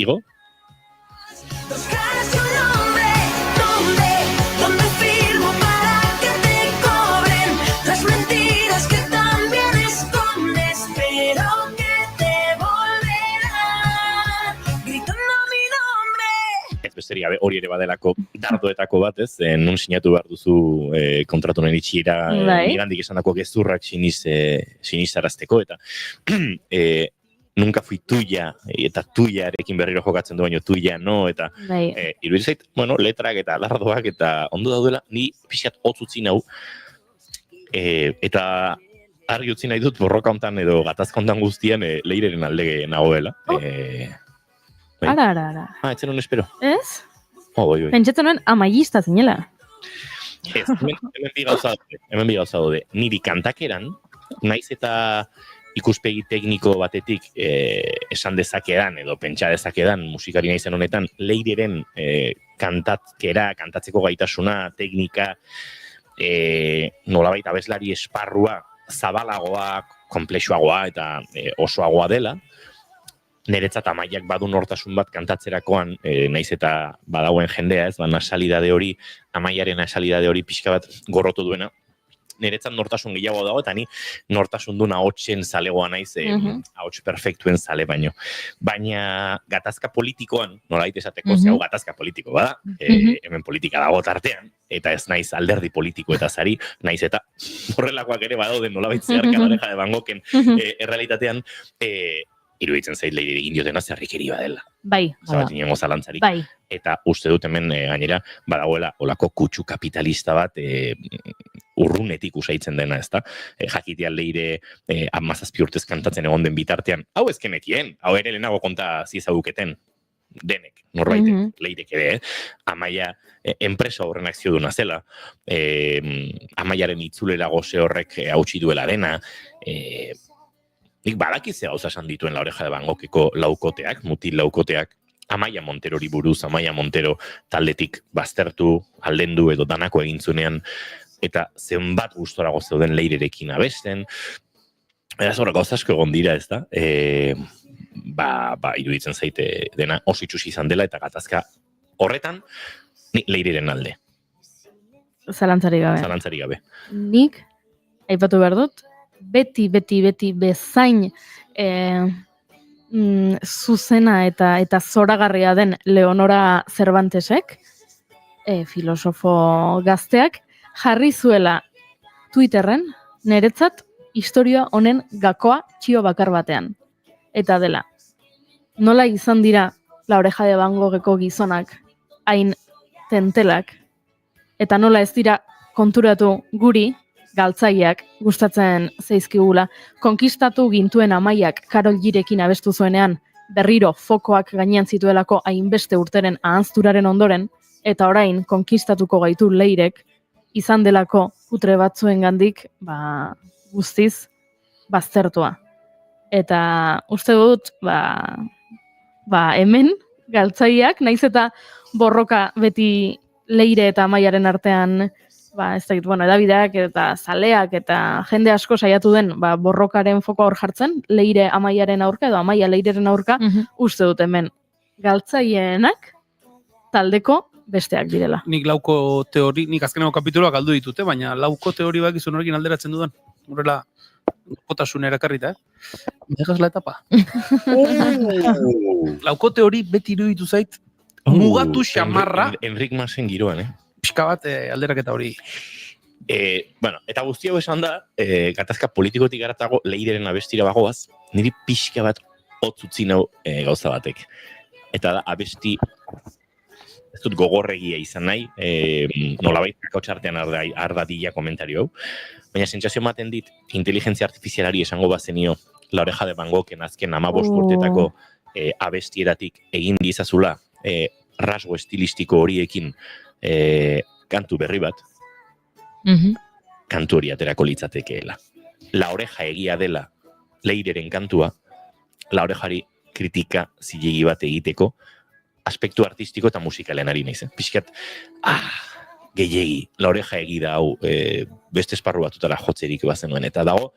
Igo? Besterik gabe hori ere badelako dardoetako bat, ez? Nun sinatu behar duzu kontratu nahi itxiera mirandik esanako gezurrak sinistarazteko, eta nunca fui tuya, eta tuyarekin berriro jokatzen du, baino tuya no, eta iruditzen zait, letrak eta dardoak eta ondo daudela, ni pixkat hotz utzi nau, eta argi utzi nahi dut borroka hontan edo gatazka hontan guztian Leireren alde nagoela. Ara. Etzen hon espero. Ez? Bai. Pentsatzen nuen amaillista zinela. Ez, hemen bi gauza daude. Niri kantakeran, naiz eta ikuspegi tekniko batetik esan dezakedan edo pentsa dezakedan musikari naizen honetan, Leireren kantatzeko gaitasuna, teknika, nolabait abeslari esparrua, zabalagoak, komplexuagoa eta osoagoa dela. Niretzat Amaiak badu nortasun bat kantatzerakoan, naiz eta badauen jendea, ez, nasalidade hori, Amaiaren nasalidade hori pixka bat gorrotu duena. Niretzat nortasun gehiago dago, eta ni nortasun duen ahotsen zalegoa naiz, ahots perfektuen zale baino. Baina gatazka politikoan, nolait esateko, hau gatazka politiko bada, hemen politika dago tartean, eta ez naiz alderdi politiko eta zari, naiz eta horrelakoak ere badauden nolabait zeharka La Oreja de Van Goghken errealitatean, iruditzen zait leire egin diotena zerrikeri badela. Bai. Zabat inongo zalantzarik. Bai. Eta uste dut hemen gainera badagoela olako kutsu kapitalista bat urrunetik usaitzen dena, ezta? Jakitea leire 17 urtez kantatzen egon den bitartean, hau ezkenekien, hau ere lehenago konta zizaguketen, denek, norbaitek, leirek ere, Amaia enpresa horren akzio duna zela, Amaiaren itzulera goze horrek hautsi duela dena, nik badakizea gauza esan dituen La Oreja de Van Gogheko laukoteak, mutil laukoteak, Amaia Monterori buruz, Amaia Montero taldetik baztertu, aldendu edo danako egintzunean, eta zenbat gustorago zeuden leirerekin abesten, eta zora gauza asko egon dira, ez da? Iruditzen zaite dena oso itxusi izan dela, eta gatazka horretan, ni leireren alde. Zalantzarik gabe. Zalantzarik gabe. Nik, aipatu behar dut, beti bezain zuzena eta zoragarria den Leonora Cervantesek, filosofo gazteak, jarri zuela Twitterren niretzat historia honen gakoa txio bakar batean. Eta dela, nola izan dira La Oreja de Van Gogheko gizonak hain tentelak, eta nola ez dira konturatu guri, galtzaileak gustatzen zaizkigula, konkistatu gintuen Amaiak Karol Girekin abestu zuenean, berriro fokoak gainean zituelako hainbeste urteren ahanzturaren ondoren, eta orain konkistatuko gaitu leirek, izan delako putre batzuengandik guztiz baztertua. Eta uste dut, hemen galtzaileak, naiz eta borroka beti leire eta Amaiaren artean ez dakit, edabideak eta zaleak eta jende asko saiatu den borrokaren fokoa hor jartzen, leire Amaiaren aurka edo Amaia leireren aurka, uste dut hemen galtzaienak taldeko besteak direla. Nik azkeneko kapituloak galdu ditute, baina lauko teori bak izun horrekin alderatzen dudan. Horrela, kotasun erakarrita, Megas la etapa. Lauko teori beti iruditu zait, mugatu xamarra. Enrik Masen giroan, Pixka bat alderaketa hori. Eta guzti hau esan da, gatazka politikotik garatago leireren abestira bagoaz, niri pixka bat hotzutzi nau gauza batek. Eta da, abesti, ez dut gogorregia izan nahi, nolabait kakotxartean ardadila komentario hau, baina sentsazio maten dit, inteligentzia artifizialari esango bazenio La Oreja de Van Goghken azken 15 urtetako abestieratik egin dizazula rasgo estilistiko horiekin kantu berri bat, kantu hori aterako litzatekeela. La Oreja egia dela leireren kantua, La Orejari kritika zilegi bat egiteko, aspektu artistiko eta musikalean ari naiz. Pixkat, gehiegi, La Oreja egi da hau beste esparru batutara jotzerik bazenuen. Eta dago,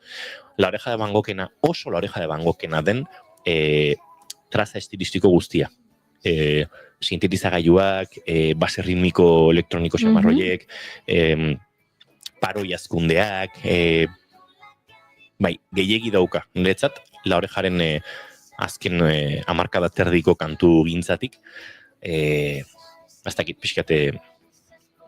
La Oreja de Van Goghena, oso La Oreja de Van Goghena den traza estilistiko guztia. Sintetizagailuak, base ritmiko elektroniko xamarroiek, paroi azkundeak, gehiegi dauka. Niretzat, La Orejaren azken hamarkada terdiko kantu gintzatik, bastakit pixkate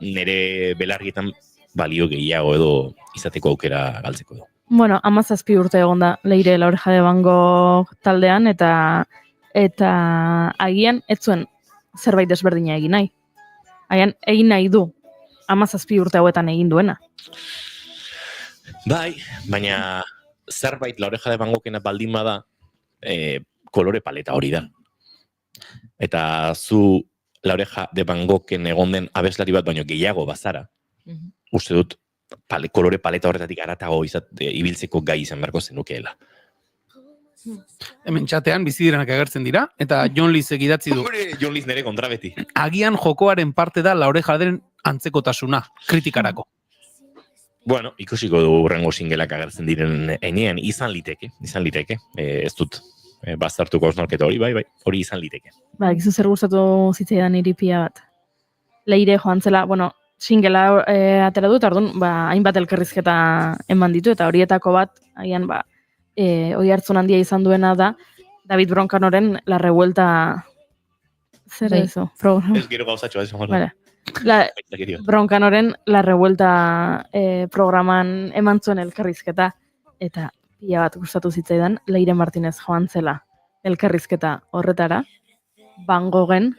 nire belargietan balio gehiago edo izateko aukera galtzeko du. 17 urte egon da leire La Oreja de Van Gogh taldean, eta agian ez zuen zerbait desberdina egin nahi. Agian egin nahi du 17 urte hauetan egin duena. Bai, baina zerbait La Oreja de Van Goghena baldin bada kolore paleta hori da. Eta zu La Oreja de Van Goghen egon den abeslari bat baino gehiago bazara, uste dut kolore paleta horretatik aratago ibiltzeko gai izan beharko zenukeela. Hemen txatean bizi direnak agertzen dira, eta Jon Lizek idatzi du. Jon Liz nere kontra beti. Agian jokoaren parte da La Orejaren antzekotasuna, kritikarako. Bueno, ikusiko du urrengo singelak agertzen diren enean, izan liteke. Ez dut baztertuko osnarketa hori, bai, hori izan liteke. Ba, gizu zer gustatu zitzaidan niri pila bat. Leire joan zela, bueno, singela atera dut, orduan, hainbat elkarrizketa eman ditu, eta horietako bat, agian, oi hartzun handia izan duena da, David Broncanoren La Revuelta, zer ezo, programa. Ez gero gauzatxoa, ez Vale. Broncanoren La Revuelta programan eman zuen elkarrizketa, eta pila bat gustatu zitzaidan, Leire Martinez joan zela elkarrizketa horretara, Van Goghen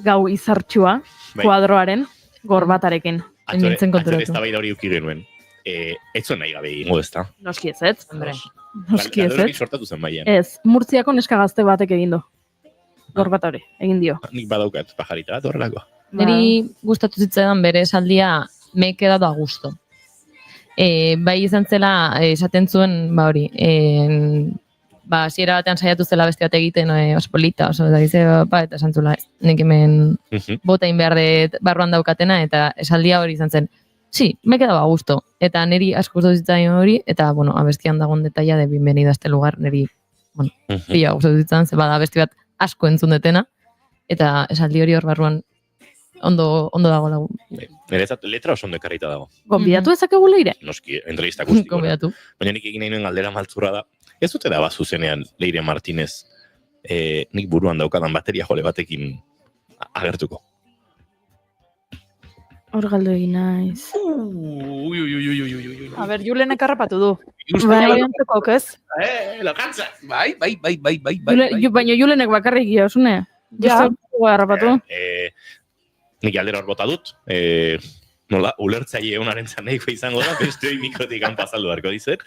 gau izartxua, kuadroaren gorbatarekin. Atzo ez da bai da hori uki genuen. Ez zuen nahi gabe ingo ezta. Noski ez, Noski ez, Galderorik sortatu zen baian. Ez, Murtziako neska gazte batek egin du. Gorbata hori, egin dio. Nik badaukat, pajarita bat horrelako. Neri gustatu zitzaidan bere esaldia me he quedado a gusto. Bai izan zela esaten zuen, hori, hasiera batean saiatu zela beste bat egiten oso polita, oso da gize, eta esan zula, nik hemen botain behar dut barruan daukatena, eta esaldia hori izan zen, sí, me he quedado a gusto. Eta neri asko gustatu zitzaidan hori, eta, bueno, abestian dagoen detaila de bienvenido a este lugar, neri, bueno, pila gustatu zitzaidan, ze bada abesti bat asko entzun detena, eta esaldi hori hor barruan ondo dago lagu. Nerezat letra oso ondo ekarrita dago. Gonbidatu ezakegu Leire? Noski, entrevista akustiko. Gonbidatu. Baina nik egin nahi nuen galdera maltzurra da. Ez dute da zuzenean Leire Martinez nik buruan daukadan bateria jole batekin agertuko. Hor galdu egin naiz. A ber, Julenek harrapatu du. Bai, ez? Lokantza! Bai. Baina Julenek bakarrik Josune. Ja. Harrapatu. Nik aldera hor bota dut. Nola, ulertzaile eunaren zaneiko izango da, beste hori mikrotik pasaldu darko dizet.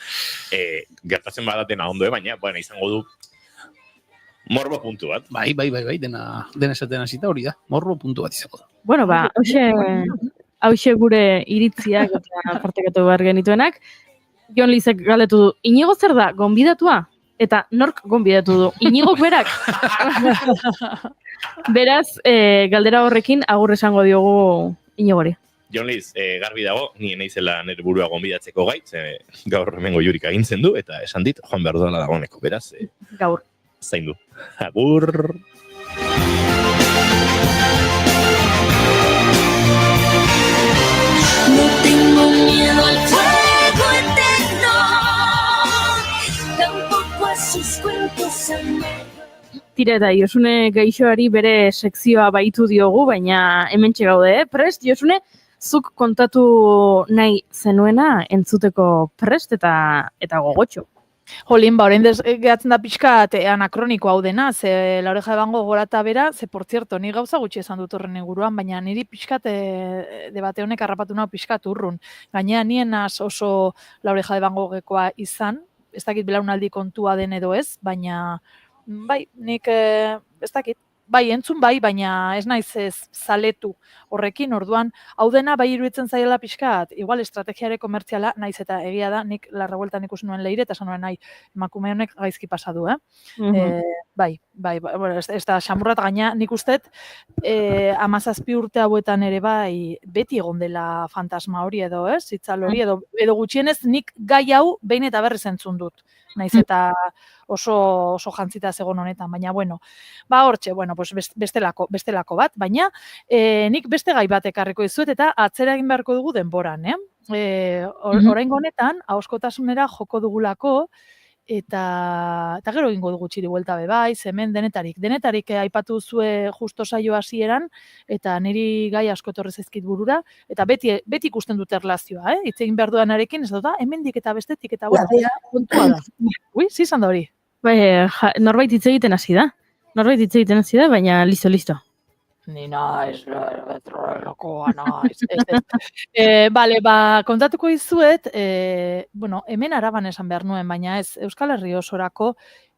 Gertatzen badatena ondo, baina, bueno, izango du morbo puntu bat. Bai, dena esaten hasita hori da. Morbo puntu bat izango da. Bueno, hauxe gure iritziak eta partekatu behar genituenak. Jon Lizek galdetu du, Inigo zer da, gonbidatua? Eta nork gonbidatu du? Inigok berak? Beraz, galdera horrekin agur esango diogu Inigori. Jon Liz, garbi dago, ni naizela nire burua gonbidatzeko gaitz, gaur hemengo Jurik agintzen du, eta esan dit, joan behar duela dagoeneko, beraz. Gaur. Zaindu. Agur! No tengo miedo al fuego eterno, tampoco a sus cuentos amargos. Tira eta Josune gaixoari bere sekzioa baitu diogu, baina hementxe gaude, prest? Josune, zuk kontatu nahi zenuena entzuteko prest eta gogotxo. Jolin, orain gehatzen da pixka anakroniko hau dena, ze La Oreja de Van Gogh gorata bera, ze por cierto, ni gauza gutxi esan dut horren inguruan, baina niri pixkat debate honek harrapatu nahi pixkat urrun. Gainea nien oso La Oreja de Van Goghekoa izan, ez dakit belaunaldi kontua den edo ez, baina bai, nik ez dakit, bai, entzun bai, baina ez naiz zaletu horrekin, orduan, hau dena bai iruditzen zaiela pixkat, igual estrategiare komertziala, naiz eta egia da, nik La Revueltan ikusi nuen Leire, eta esan nuen nahi, emakume honek gaizki pasadu, Bai, bueno, ez da, xamurrat gaina, nik ustet, 17 urte hauetan ere bai, beti egon dela fantasma hori edo, itzal hori, edo gutxienez, nik gai hau behin eta berriz entzun dut. Naiz eta oso jantzita zegon honetan, baina bueno, hortxe, bueno, pues bestelako bat, baina nik beste gai bat ekarriko dizuet eta atzera egin beharko dugu denboran, Oraingo honetan, ahoskotasunera joko dugulako, eta gero egingo dugu txiri buelta bai, hemen denetarik aipatu zue justo saio hasieran, eta niri gai asko etorri zaizkit burura, eta beti ikusten dute erlazioa, hitz egin behar duanarekin, ez da, hemendik eta bestetik, eta bueno, kontua da. Ui, zizan da hori. Norbait hitz egiten hasi da, baina listo. Ni naiz, lokoa naiz. Bale, kontatuko dizuet, bueno, hemen Araban esan behar nuen, baina ez, Euskal Herri osorako,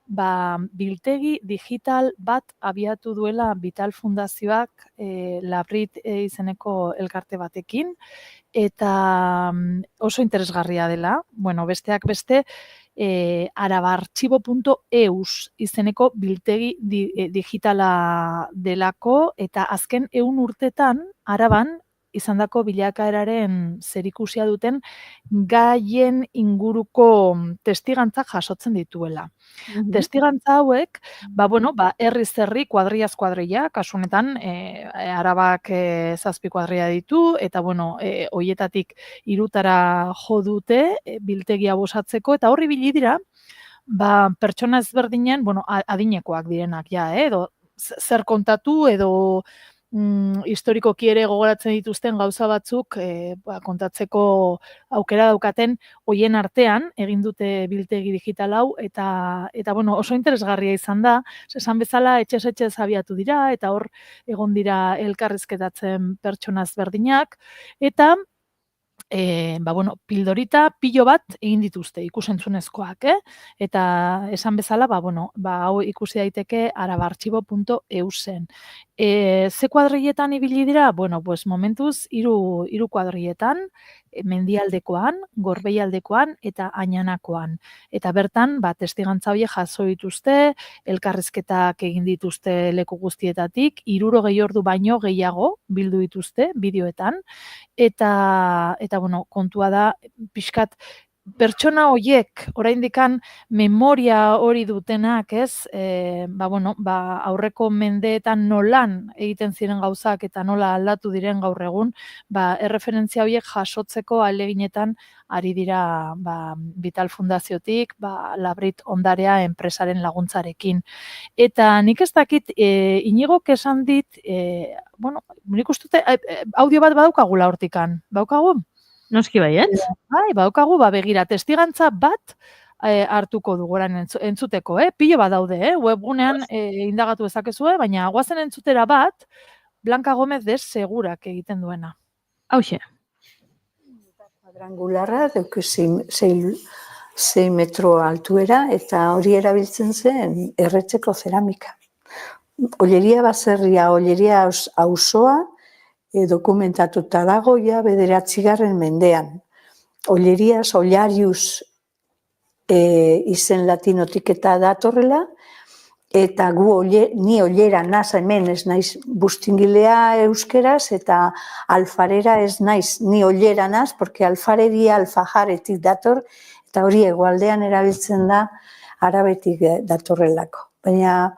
biltegi digital bat abiatu duela Vital Fundazioak Labrit izeneko elkarte batekin, eta oso interesgarria dela, bueno, besteak beste, arabartxibo.eus izeneko biltegi digitala delako, eta azken 100 urtetan Araban izandako bilakaeraren zerikusia duten gaien inguruko testigantzak jasotzen dituela. Testigantza hauek, herriz herri, kuadriaz kuadrilla, kasu honetan, Arabak 7 kuadrilla ditu, eta hoietatik 3 jo dute biltegia bosatzeko, eta horri ibili dira, pertsona ezberdinen, adinekoak direnak, edo zer kontatu, edo historikoki ere gogoratzen dituzten gauza batzuk kontatzeko aukera daukaten hoien artean egin dute biltegi digital hau eta oso interesgarria izan da, esan bezala etxez abiatu dira eta hor egon dira elkarrizketatzen pertsona ezberdinak eta pildorita pilo bat egin dituzte ikusentzunezkoak, eta esan bezala, hau ikusi daiteke arabartxibo.eusen. Ze kuadrilletan ibili dira? Momentuz, 3 kuadrilletan, mendialdekoan, gorbeialdekoan eta añanakoan. Eta bertan, testigantza horiek jaso dituzte, elkarrizketak egin dituzte leku guztietatik, 60 ordu baino gehiago bildu dituzte bideoetan, eta kontua da, pixkat, pertsona horiek, oraindikan memoria hori dutenak, aurreko mendeetan nolan egiten ziren gauzak eta nola aldatu diren gaur egun, erreferentzia horiek jasotzeko ahaleginetan ari dira Vital Fundaziotik, Labrit Ondarea enpresaren laguntzarekin. Eta nik ez dakit, Iñigok esan dit, nik uste dute, audio bat badaukagula hortikan, baukagu? Noski baiet? Baukagu, begira, testigantza bat hartuko dugu orain entzuteko, pilo bat daude, webgunean indagatu dezakezue, baina goazen entzutera bat, Blanca Gómez de Segurak egiten duena. Hauxe. Kuadrangularra, deuke 6 metro altuera, eta hori erabiltzen zen erretzeko zeramika. Olleria baserria, olleria auzoa, dokumentatuta dago ja 9. mendean. Ollerias, Ollarius izen latinotik eta datorrela, eta ni ollera naz hemen ez naiz bustingilea euskeraz, eta alfarera ez naiz ni ollera naz, porque alfareria alfajaretik dator, eta hori hegoaldean erabiltzen da arabetik datorrelako. Baina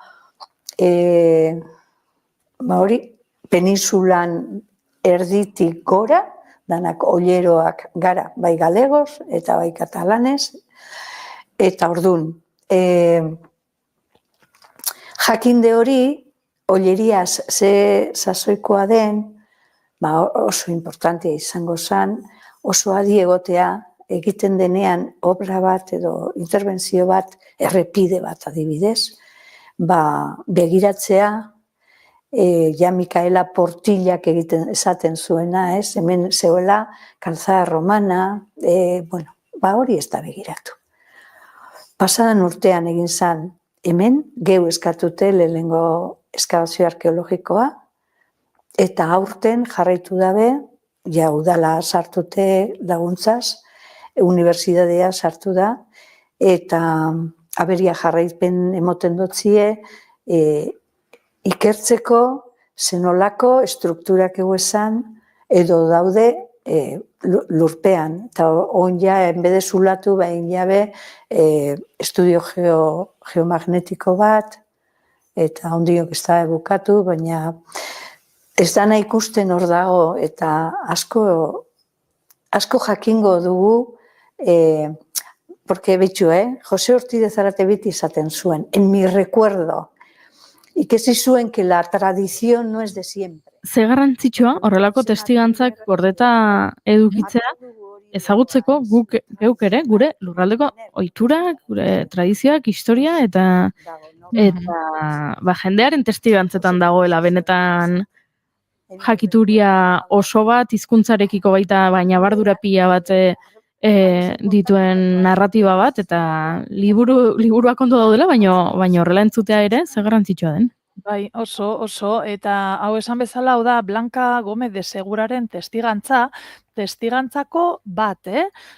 hori peninsulan erditik gora, danak olleroak gara, bai galegos eta bai katalanes, eta ordun, jakinde hori, olleriaz ze sasoikoa den, oso importantea izango zen, oso adi egotea, egiten denean obra bat edo interbentzio bat, errepide bat adibidez, begiratzea, ja Mikaela Portillak esaten zuena, hemen zeuela kalzada romana, hori ez da begiratu. Pasadan urtean egin zen, hemen geu eskatute lehenengo eskabazio arkeologikoa, eta aurten jarraitu dabe, ja udala sartute laguntzaz, unibertsitatea sartu da, eta aberia jarraipen emoten dutzie, ikertzeko zenolako estrukturak esan edo daude lurpean. Eta onja, enbede zulatu, behin jabe, estudio geomagnetiko bat, eta ondiok ez da bukatu, baina ez dana ikusten hor dago, eta asko jakingo dugu, porque betxu, Jose Ortiz de Zaratebiti izaten zuen, en mi recuerdo, ikesi zuen que la tradición no es de siempre. Ze garrantzitsua horrelako testigantzak gordeta edukitzea ezagutzeko geuk ere gure lurraldeko ohiturak, gure tradizioak, historia eta jendearen testigantzetan dagoela benetan jakituria oso bat hizkuntzarekiko baita baina bardura pila bat dituen narratiba bat eta liburuak ondo daudela, baina horrela entzutea ere ze garrantzitsua den. Bai, oso, eta hau esan bezala, hau da Blanca Gómez de Seguraren testigantza testigantzako bat,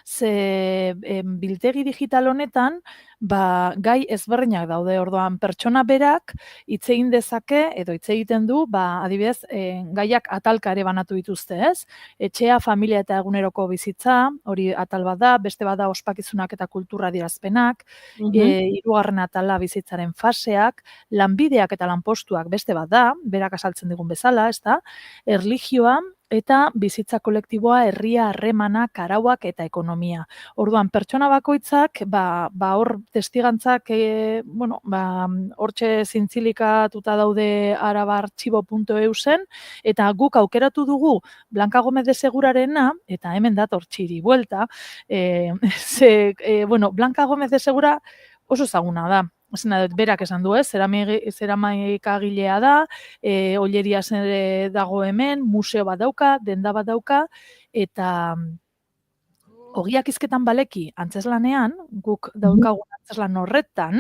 ze biltegi digital honetan, gai ezberdinak daude, orduan pertsona berak hitz egin dezake edo hitz egiten du, adibidez, gaiak atalka ere banatu dituzte, ez? Etxea, familia eta eguneroko bizitza, hori atal bat da, beste bat da ospakizunak eta kultura adierazpenak, hirugarren atala bizitzaren faseak, lanbideak eta lanpostuak beste bat da, berak azaltzen digun bezala, ezta? Erlijioa eta bizitza kolektiboa, herria, harremanak, arauak eta ekonomia. Orduan, pertsona bakoitzak, hor testigantzak, hortxe zintzilikatuta daude arabartxibo.eu zen, eta guk aukeratu dugu Blanca Gómez de Segurarena, eta hemen dator txiri buelta, Blanca Gómez de Segura oso ezaguna da. Berak esan du, zeramaikagilea da, olleriaz dago hemen, museo bat dauka, denda bat dauka, eta ogiak hizketan baleki antzeslanean, guk daukagun antzeslan horretan,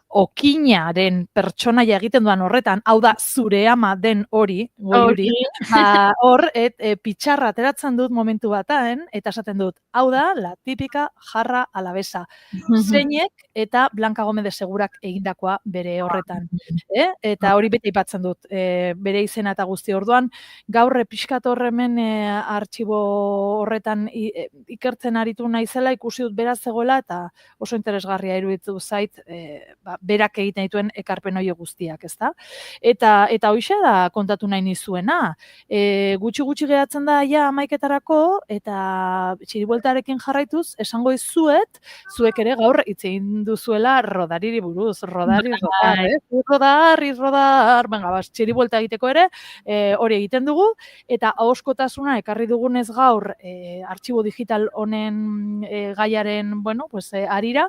okinaren pertsonaia egiten duan horretan, hau da zure ama den hori, hor, pitxarra ateratzen dut momentu batean, eta esaten dut, hau da, la típica jarra alavesa. Zeinek eta Blanca Gómez de Segurak egindakoa bere horretan. Eta hori bete aipatzen dut, bere izena eta guzti orduan, gaur pixkat horremen artxibo horretan ikertzen aritu naizela, ikusi dut beraz zegoela, eta oso interesgarria iruditu zait, berak egiten dituen ekarpen hori guztiak, ezta? Eta hoxe da kontatu nahi nizuena. Gutxi geratzen da ja 11etarako, eta txiribueltarekin jarraituz, esango izuet, zuek ere gaur hitz egin duzuela rodariri buruz, rodar, txiribuelta egiteko ere, hori egiten dugu, eta ahoskotasuna ekarri dugunez gaur artxibo digital honen gaiaren, arira,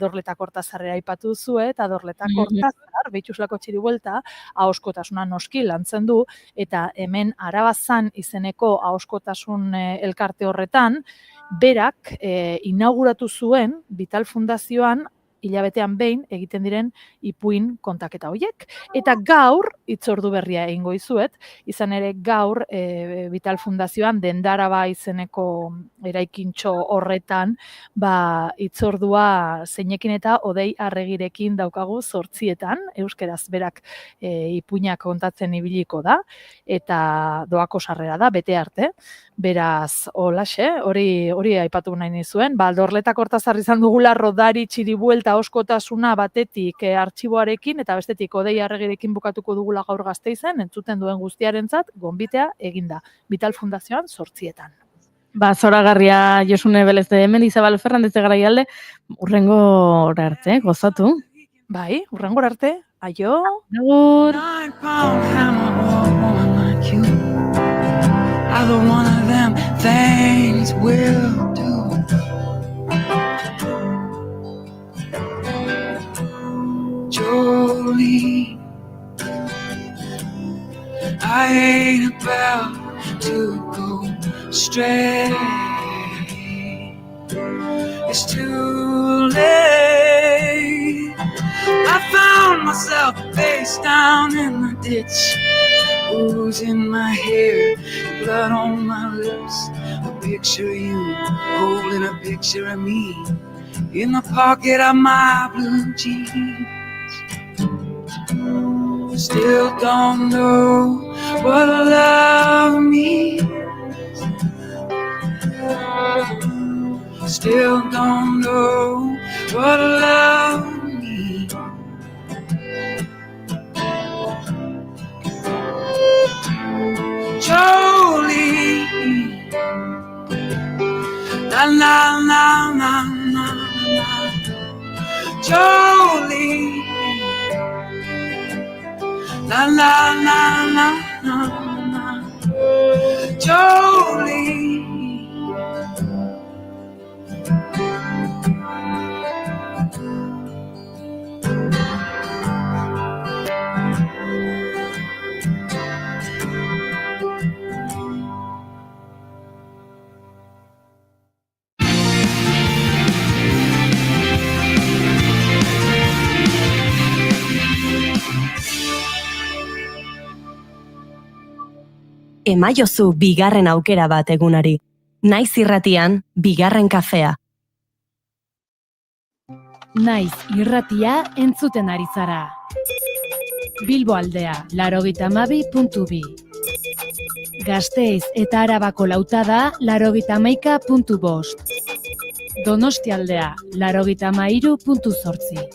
Dorleta Kortazarrera aipatu duzu, eta Dorleta Kortazar, Beitxuslako txiribuelta, ahoskotasuna noski lantzen du, eta hemen Arabazan izeneko ahoskotasun elkarte horretan, berak inauguratu zuen Vital Fundazioan hilabetean behin egiten diren ipuin kontaketa horiek. Eta gaur, hitzordu berria egingo dizuet, izan ere gaur Vital Fundazioan Dendaraba izeneko eraikintxo horretan hitzordua zeinekin eta Odei Arregirekin daukagu 8:00, euskeraz berak ipuinak kontatzen ibiliko da, eta doako sarrera da, bete arte. Beraz, holaxe, hori aipatu nahi nizuen, Dorleta Kortazar izan dugula rodari txiribuelta oskotasuna batetik artxiboarekin, eta bestetik Odei Arregirekin bukatuko dugula gaur Gasteizen, entzuten duen guztiarentzat, gonbitea eginda. Vital Fundazioan 8:00. Zoragarria Josune Belez de hemen, Isabel Fernández de Garaialde, urrengo arte, gozatu. Bai, urrengo arte, aio. Agur. Either one of them things will do. Jolie, I ain't about to go stray. It's too late. I found myself face down in the ditch. Booze in my hair, blood on my lips. A picture of you, holding a picture of me in the pocket of my blue jeans. Still don't know what love means. Still don't know what love means. Jolie, na na na na na na. Jolie, na na na na na na. Jolie. emaiozu bigarren aukera bat egunari. Naiz irratian, bigarren kafea. Naiz irratia entzuten ari zara. Bilbo aldea, 92.2. Gasteiz eta Arabako Lautada, 91.5. Donostia aldea, 93.8.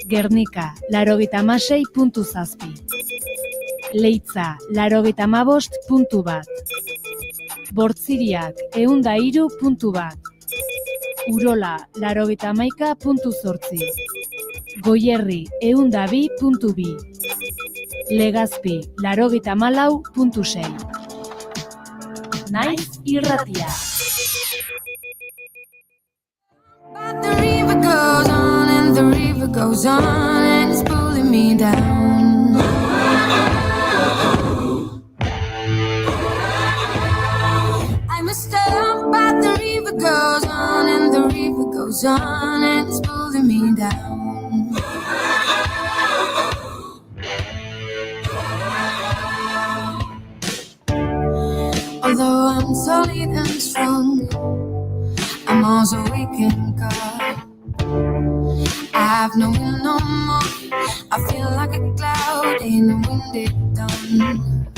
Gernika, 96.7. Leitza, 95.1. Bortziriak, 103.1. Urola, 91.8. Goierri, 102.2. Legazpi, 94.6. Naiz irratia. The river goes on and the river goes on and it's pulling me down. I must stop, but the river goes on and the river goes on and it's pulling me down. Although I'm solid and strong, I'm also weak and cold. I have no will no more. I feel like a cloud in a windy dawn.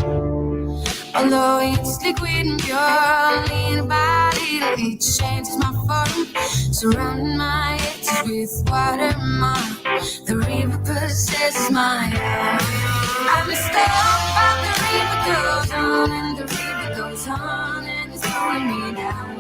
Although it's liquid and pure, little by little it changes my form. Surrounding my edges with water mark. The river possesses my heart. I'm a step, but the river goes on and the river goes on and it's pulling me down.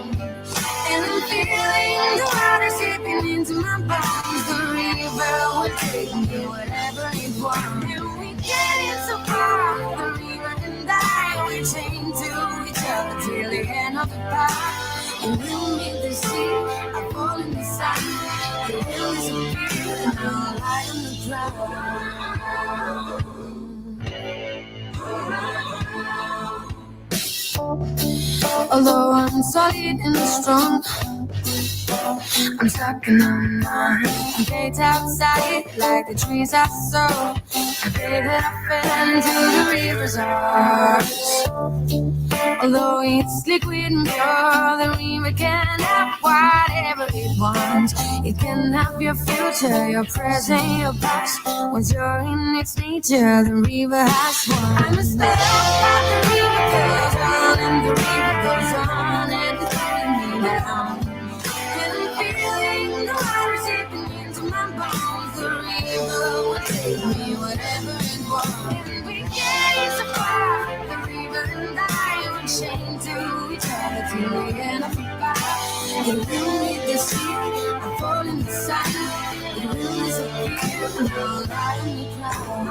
And I'm feeling the water seeping into my bones. The river will take me wherever it wants. And we get so far, the river and I, we chain to each other till the end of the path. And we'll meet the sea, I fall in the sun. The will disappear and I'll lie on the ground. Although I'm solid and strong, I'm stuck in my mind. I'm baked outside like the trees I saw. The day that I fell into the river's arms. Although it's liquid and pure, the river can have whatever it wants. It can have your future, your present, your past. Once you're in its nature, the river has won. I'm a step, but the river goes on and the river goes on and it's pulling me down. And I'm feeling the water seeping into my bones. The river will take me whatever it wants. And we get so far, the river and I will chain to each other till the end of the path. It will meet the sea, I fall in the sun. It will disappear and I'll lie in the cloud.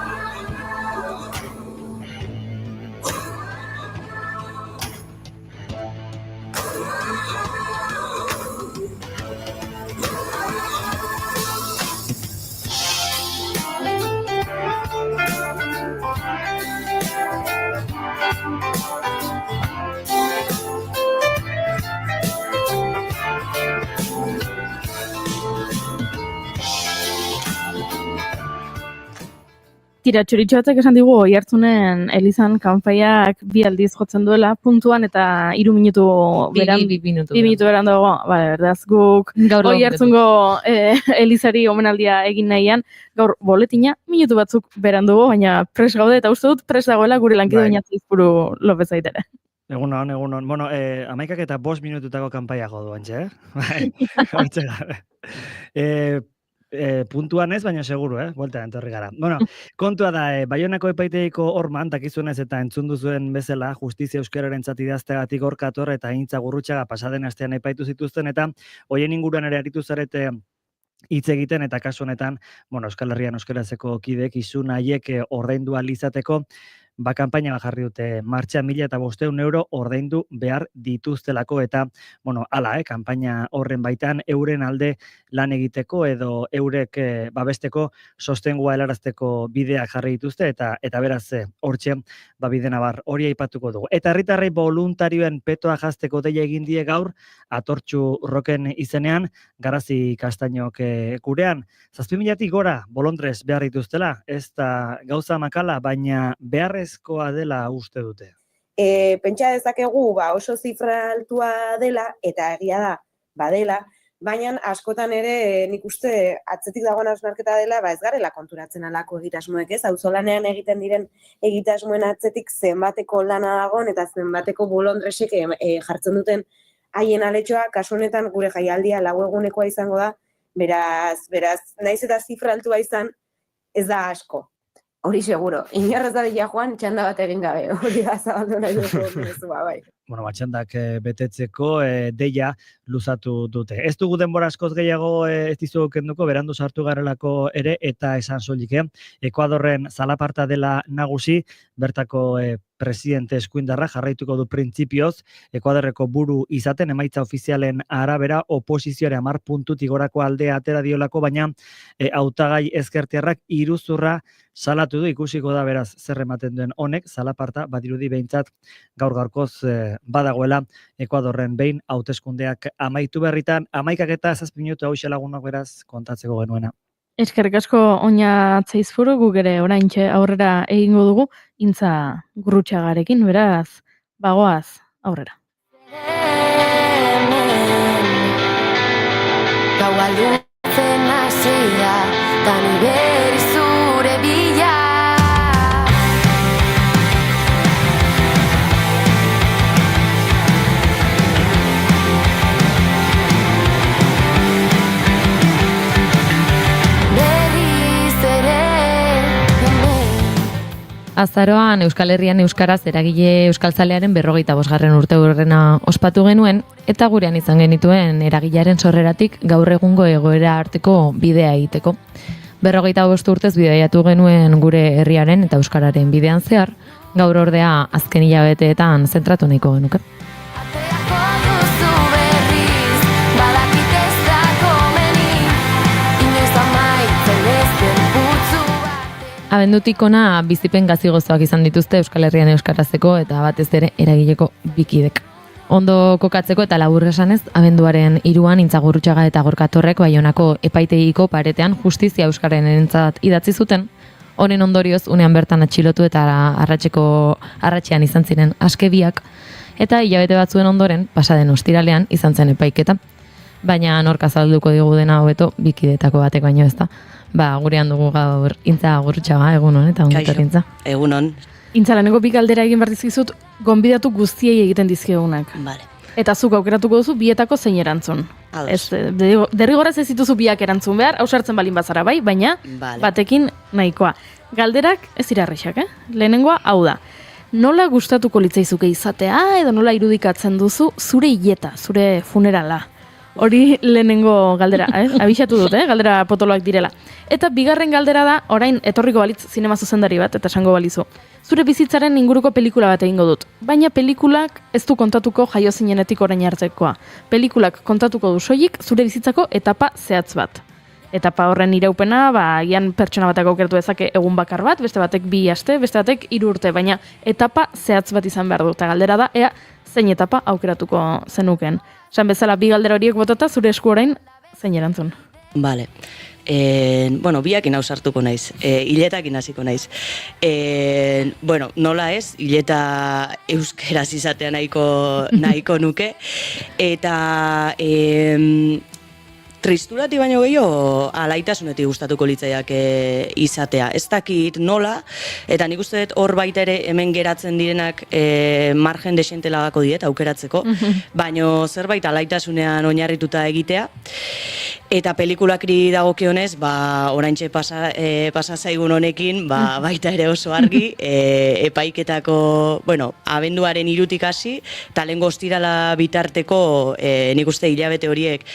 Tira, txoritxo batek esan digu Oiartzunen Elizan kanpaiak 2 aldiz jotzen duela, puntuan eta 3 minutu beran. Bi minutu beran dago, berdaz guk Oiartzungo Elizari omenaldia egin nahian, gaur boletina minutu batzuk beran dugu, baina pres gaude eta uste dut pres dagoela gure lankide oinatzi izpuru Lopez aitere. Egunon. Bueno, 11:05 minututako kanpaia jo duan, Bai, hortxe gabe. Puntuan ez, baina seguru, Buelta entorri gara. Bueno, kontua da, Baionako epaiteiko horman, dakizuenez eta entzun duzuen bezala, justizia euskararentzat idazteagatik Orkator eta Intza Gurrutxaga pasaden astean epaitu zituzten, eta hoien inguruan ere aritu zarete hitz egiten, eta kasu honetan, Euskal Herrian euskarazeko kidek isun haiek ordaindu ahal izateko, kanpaina jarri dute martxan 1.500 euro ordaindu behar dituztelako, eta, hala, kanpaina horren baitan euren alde lan egiteko edo eurek babesteko sostengua helarazteko bideak jarri dituzte, eta beraz hortxe bide nabar hori aipatuko dugu. Eta herritarrei voluntarioen petoa jazteko deia egin die gaur, Atortxu Roken izenean, Garazi Kastainok gurean. 7.000-tik gora bolondrez behar dituztela, ez da gauza makala, baina beharrezkoa dela uste dute. Pentsa dezakegu oso zifra altua dela, eta egia da, badela, baina askotan ere nik uste atzetik dagoen hausnarketa dela, ez garela konturatzen alako egitasmoek, ez? Auzolanean egiten diren egitasmoen atzetik zenbateko lana dagoen eta zenbateko bolondresek jartzen duten haien aletxoa, kasu honetan gure jaialdia 4 egunekoa izango da, beraz, naiz eta zifra altua izan, ez da asko. Hori seguro, inorrez da dira joan, txanda bat egin gabe, hori da zabaldu nahi dugu bai. Bueno, txandak betetzeko deia luzatu dute. Ez dugu denbora askoz gehiago ez dizugu kenduko, berandu sartu garelako ere, eta esan soilik, Ekuadorren zalaparta dela nagusi, bertako presidente eskuindarra jarraituko du printzipioz, Ekuadorreko buru izaten, emaitza ofizialen arabera, oposizioare 10 puntutik gorako aldea atera diolako, baina hautagai ezkertiarrak iruzurra salatu du, ikusiko da beraz zer ematen duen honek, zalaparta badirudi behintzat gaur-gaurkoz badagoela Ekuadorren behin hauteskundeak amaitu berritan, 11:07 minutu hauxe lagunok beraz kontatzeko genuena. Eskerrik asko Oña Atzeizfuru, guk ere oraintxe aurrera egingo dugu, Intza Gurrutxagarekin, beraz, bagoaz aurrera. Gaua luzen hasia, tan iberi zure bila. Azaroan Euskal Herrian euskaraz eragile euskaltzalearen 45. urteurrena ospatu genuen, eta gurean izan genituen eragilearen sorreratik gaur egungo egoera arteko bidea egiteko. 45 urtez bidaiatu genuen gure herriaren eta euskararen bidean zehar, gaur ordea azken hilabeteetan zentratu nahiko genuke. Abendutik ona bizipen gazigozoak izan dituzte Euskal Herrian euskarazeko eta batez ere eragileko bikidek. Ondo kokatzeko eta labur esanez, abenduaren 3an Intza Gurrutxaga eta Gorka Torrek Baionako epaitegiko paretean justizia euskarenentzat idatzi zuten. Honen ondorioz unean bertan atxilotu eta arratsean izan ziren askebiak, eta hilabete batzuen ondoren pasaden ostiralean izan zen epaiketa. Baina nork azalduko digu dena hobeto bikidetako batek baino ez da. Gurean dugu gaur Intza Gurrutxaga, egunon, eta ongetor Intza. Egunon. Intza, laneko bi galdera egin behar dizkizut, gonbidatu guztiei egiten dizkigunak. Vale. Eta zuk aukeratuko duzu bietako zein erantzun. Derrigorrez ez dituzu biak erantzun behar, hausartzen balin bazara bai, baina batekin nahikoa. Galderak ez dira errexak, Lehenengoa hau da. Nola gustatuko litzaizuke izatea edo nola irudikatzen duzu zure hileta, zure funerala? Hori lehenengo galdera, abixatu dut, galdera potoloak direla. Eta bigarren galdera da, orain etorriko balitz zinema zuzendari bat, eta esango balizu. Zure bizitzaren inguruko pelikula bat egingo dut. Baina pelikulak ez du kontatuko jaio zinenetik orain hartzekoa. Pelikulak kontatuko du soilik zure bizitzako etapa zehatz bat. Etapa horren iraupena, gian pertsona batak aukeratu dezake egun bakar bat, beste batek 2 aste, beste batek 3 urte, baina etapa zehatz bat izan behar du. Eta galdera da, ea zein etapa aukeratuko zenuken. Esan bezala, 2 galdera horiek botata, zure esku orain, zein erantzun? Vale. Biakin ausartuko naiz. Hiletakin hasiko naiz. Nola ez, hileta euskeraz izatea nahiko nuke. Eta tristuratik baino gehiago alaitasunetik gustatuko litzaiak izatea. Ez dakit nola, eta nik uste dut hor baita ere hemen geratzen direnak margen desentelagako diet aukeratzeko, baino zerbait alaitasunean oinarrituta egitea. Eta pelikulakri dagokionez, oraintxe pasa zaigun honekin, baita ere oso argi, epaiketako, abenduaren 3tik hasi, eta lehengo ostirala bitarteko, nik uste hilabete horiek,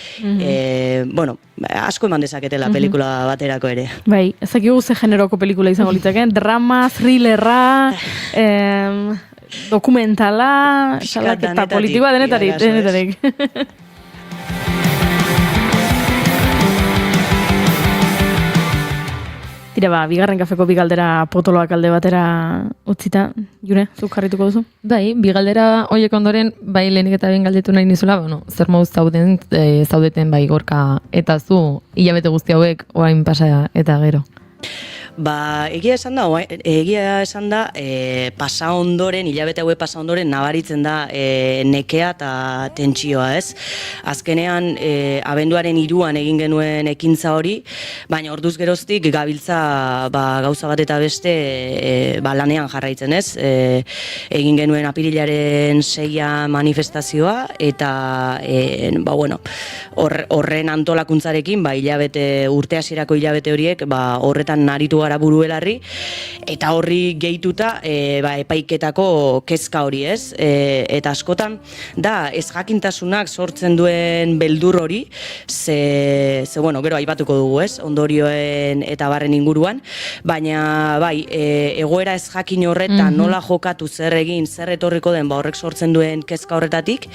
asko eman dezaketela pelikula baterako ere. Bai, ez dakigu ze generoko pelikula izango litzake, drama, thrillerra, dokumentala, salaketa politikoa denetarik. Tira bigarren kafeko 2 galdera potoloak alde batera utzita, Jure, zuk jarrituko duzu? Bai, 2 galdera horiek ondoren, lehenik eta behin galdetu nahi nizula, zer moduz zaudeten Gorka eta zu hilabete guzti hauek orain pasa eta gero. Egia esan da, pasa ondoren, hilabete haue pasa ondoren, nabaritzen da nekea eta tentsioa, ez? Azkenean, abenduaren 3an egin genuen ekintza hori, baina orduz geroztik gabiltza gauza bat eta beste lanean jarraitzen, ez? Egin genuen apirilaren 6 manifestazioa, eta horren antolakuntzarekin, urte hasierako hilabete horiek, horretan naritu gara buruelarri, eta horri gehituta epaiketako kezka hori, ez? Eta askotan da ezjakintasunak sortzen duen beldur hori, gero aipatuko dugu, ez? Ondorioen eta barren inguruan, baina egoera ezjakin horretan nola jokatu, zer egin, zer etorriko den, horrek sortzen duen kezka horretatik,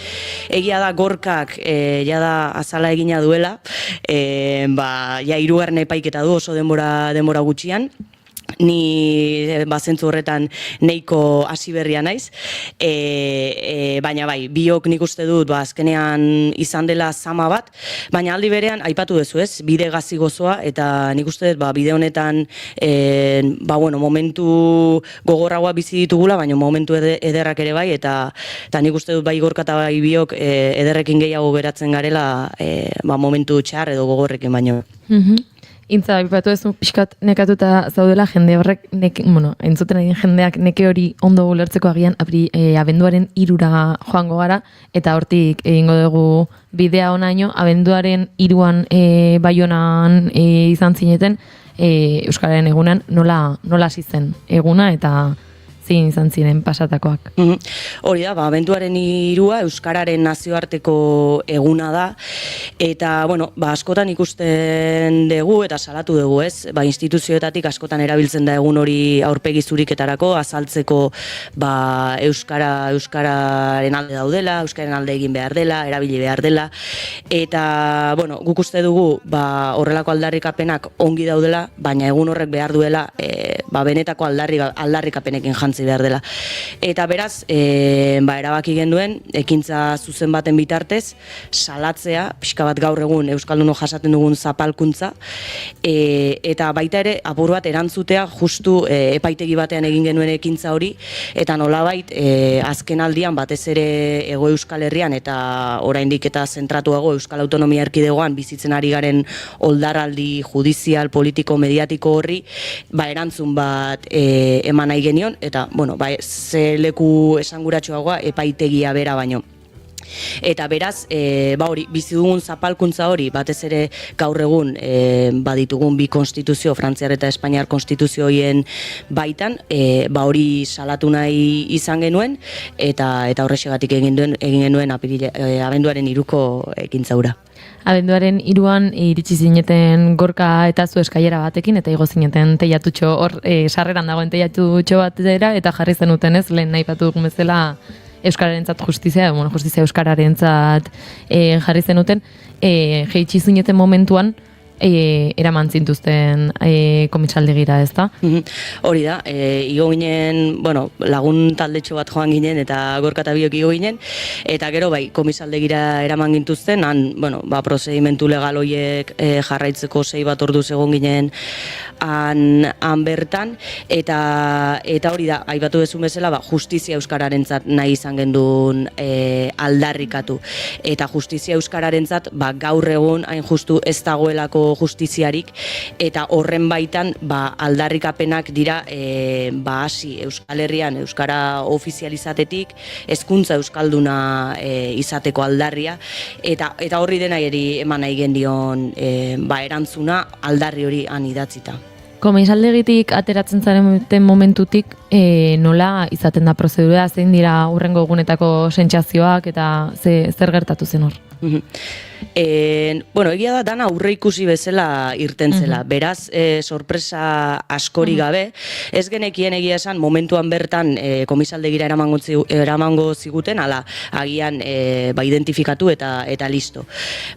egia da Gorkak jada azala egina duela, 3. epaiketa du oso denbora gutxian, ni zentzu horretan neiko hasi berria naiz, baina biok nik uste dut azkenean izan dela zama bat, baina aldi berean aipatu duzu, ez, bide gazi gozoa, eta nik uste dut bide honetan momentu gogorragoa bizi ditugula, baina momentu ederrak ere bai, eta nik uste dut Gorka eta biok ederrekin gehiago geratzen garela momentu txar edo gogorrekin baino. Intza, bipatu ez pixkat nekatuta zaudela jende horrek, entzuten egin jendeak neke hori ondo ulertzeko agian abenduaren 3ra joango gara, eta hortik egingo dugu bidea onaino, abenduaren 3an Baionan izan zineten, Euskararen egunan nola hasi zen eguna eta zein izan ziren pasatakoak. Hori da, abenduaren 3a Euskararen nazioarteko eguna da, eta, askotan ikusten dugu eta salatu dugu, ez? Instituzioetatik askotan erabiltzen da egun hori aurpegi zuriketarako, azaltzeko Euskararen alde daudela, Euskararen alde egin behar dela, erabili behar dela, eta, guk uste dugu horrelako aldarrikapenak ongi daudela, baina egun horrek behar duela benetako aldarrikapenekin jantzi behar dela. Eta beraz, erabaki genduen, ekintza zuzen baten bitartez, salatzea, pixka bat gaur egun Euskalduno jasaten dugun zapalkuntza, eta baita ere, apur bat erantzutea, justu epaitegi batean egin genuen ekintza hori, eta nolabait, azken aldian, batez ere Hego Euskal Herrian, eta oraindik eta zentratuago Euskal Autonomia Erkidegoan bizitzen ari garen oldarraldi judizial, politiko, mediatiko horri, erantzun bat eman nahi genion, eta ze leku esanguratsuagoa epaitegia bera baino. Eta beraz, bizi dugun zapalkuntza hori, batez ere gaur egun baditugun 2 konstituzio, Frantziar eta Espainiar konstituzio horien baitan, hori salatu nahi izan genuen, eta horrexegatik egin genuen abenduaren 3ko ekintza hura. Abenduaren 3an iritsi zineten Gorka eta zu eskaiera batekin, eta igo zineten teiatutxo hor, sarreran dagoen teiatutxo batera, eta jarri zenuten ez, lehen nahi batu dugun bezala Euskararentzat justizia, justizia Euskararentzat jarri zenuten, jeitsi zineten momentuan, eraman zintuzten komisaldegira, ez da? Hori da, igo ginen, lagun taldetxo bat joan ginen, eta Gorka eta biok igo ginen, eta gero komisaldegira eraman gintuzten, prozedimentu legal horiek jarraitzeko 6 bat orduz egon ginen han bertan, eta hori da, aipatu bezun bezala, justizia Euskararentzat nahi izan gendun aldarrikatu, eta justizia Euskararentzat gaur egun hain justu ez dagoelako justiziarik, eta horren baitan aldarrikapenak dira hasi Euskal Herrian Euskara ofizializatetik hezkuntza euskalduna izateko aldarria, eta horri denaieri eman nahi gendion erantzuna aldarri hori han idatzita. Komisaldegitik ateratzen zaren momentutik nola izaten da prozedura, zein dira hurrengo egunetako sentsazioak eta zer gertatu zen hor? Egia da dana aurre ikusi bezala irten zela, beraz sorpresa askori gabe, ez genekien egia esan momentuan bertan komisaldegira eramango ziguten, ala agian identifikatu eta listo.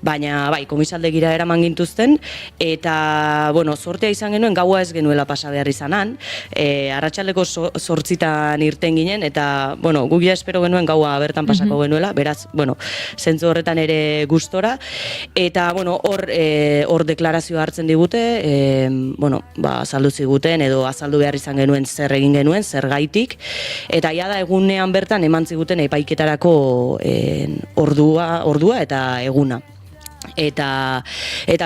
Baina komisaldegira eraman gintuzten, eta sortea izan genuen gaua ez genuela pasa behar izanan, arratsaldeko 8 irten ginen, eta guk ja espero genuen gaua bertan pasako genuela, beraz, zentzu horretan ere gustora, eta bueno, hor deklarazioa hartzen digute, azaldu ziguten edo azaldu behar izan genuen zer egin genuen, zergaitik, eta da egunean bertan eman ziguten epaiketarako ordua eta eguna. Eta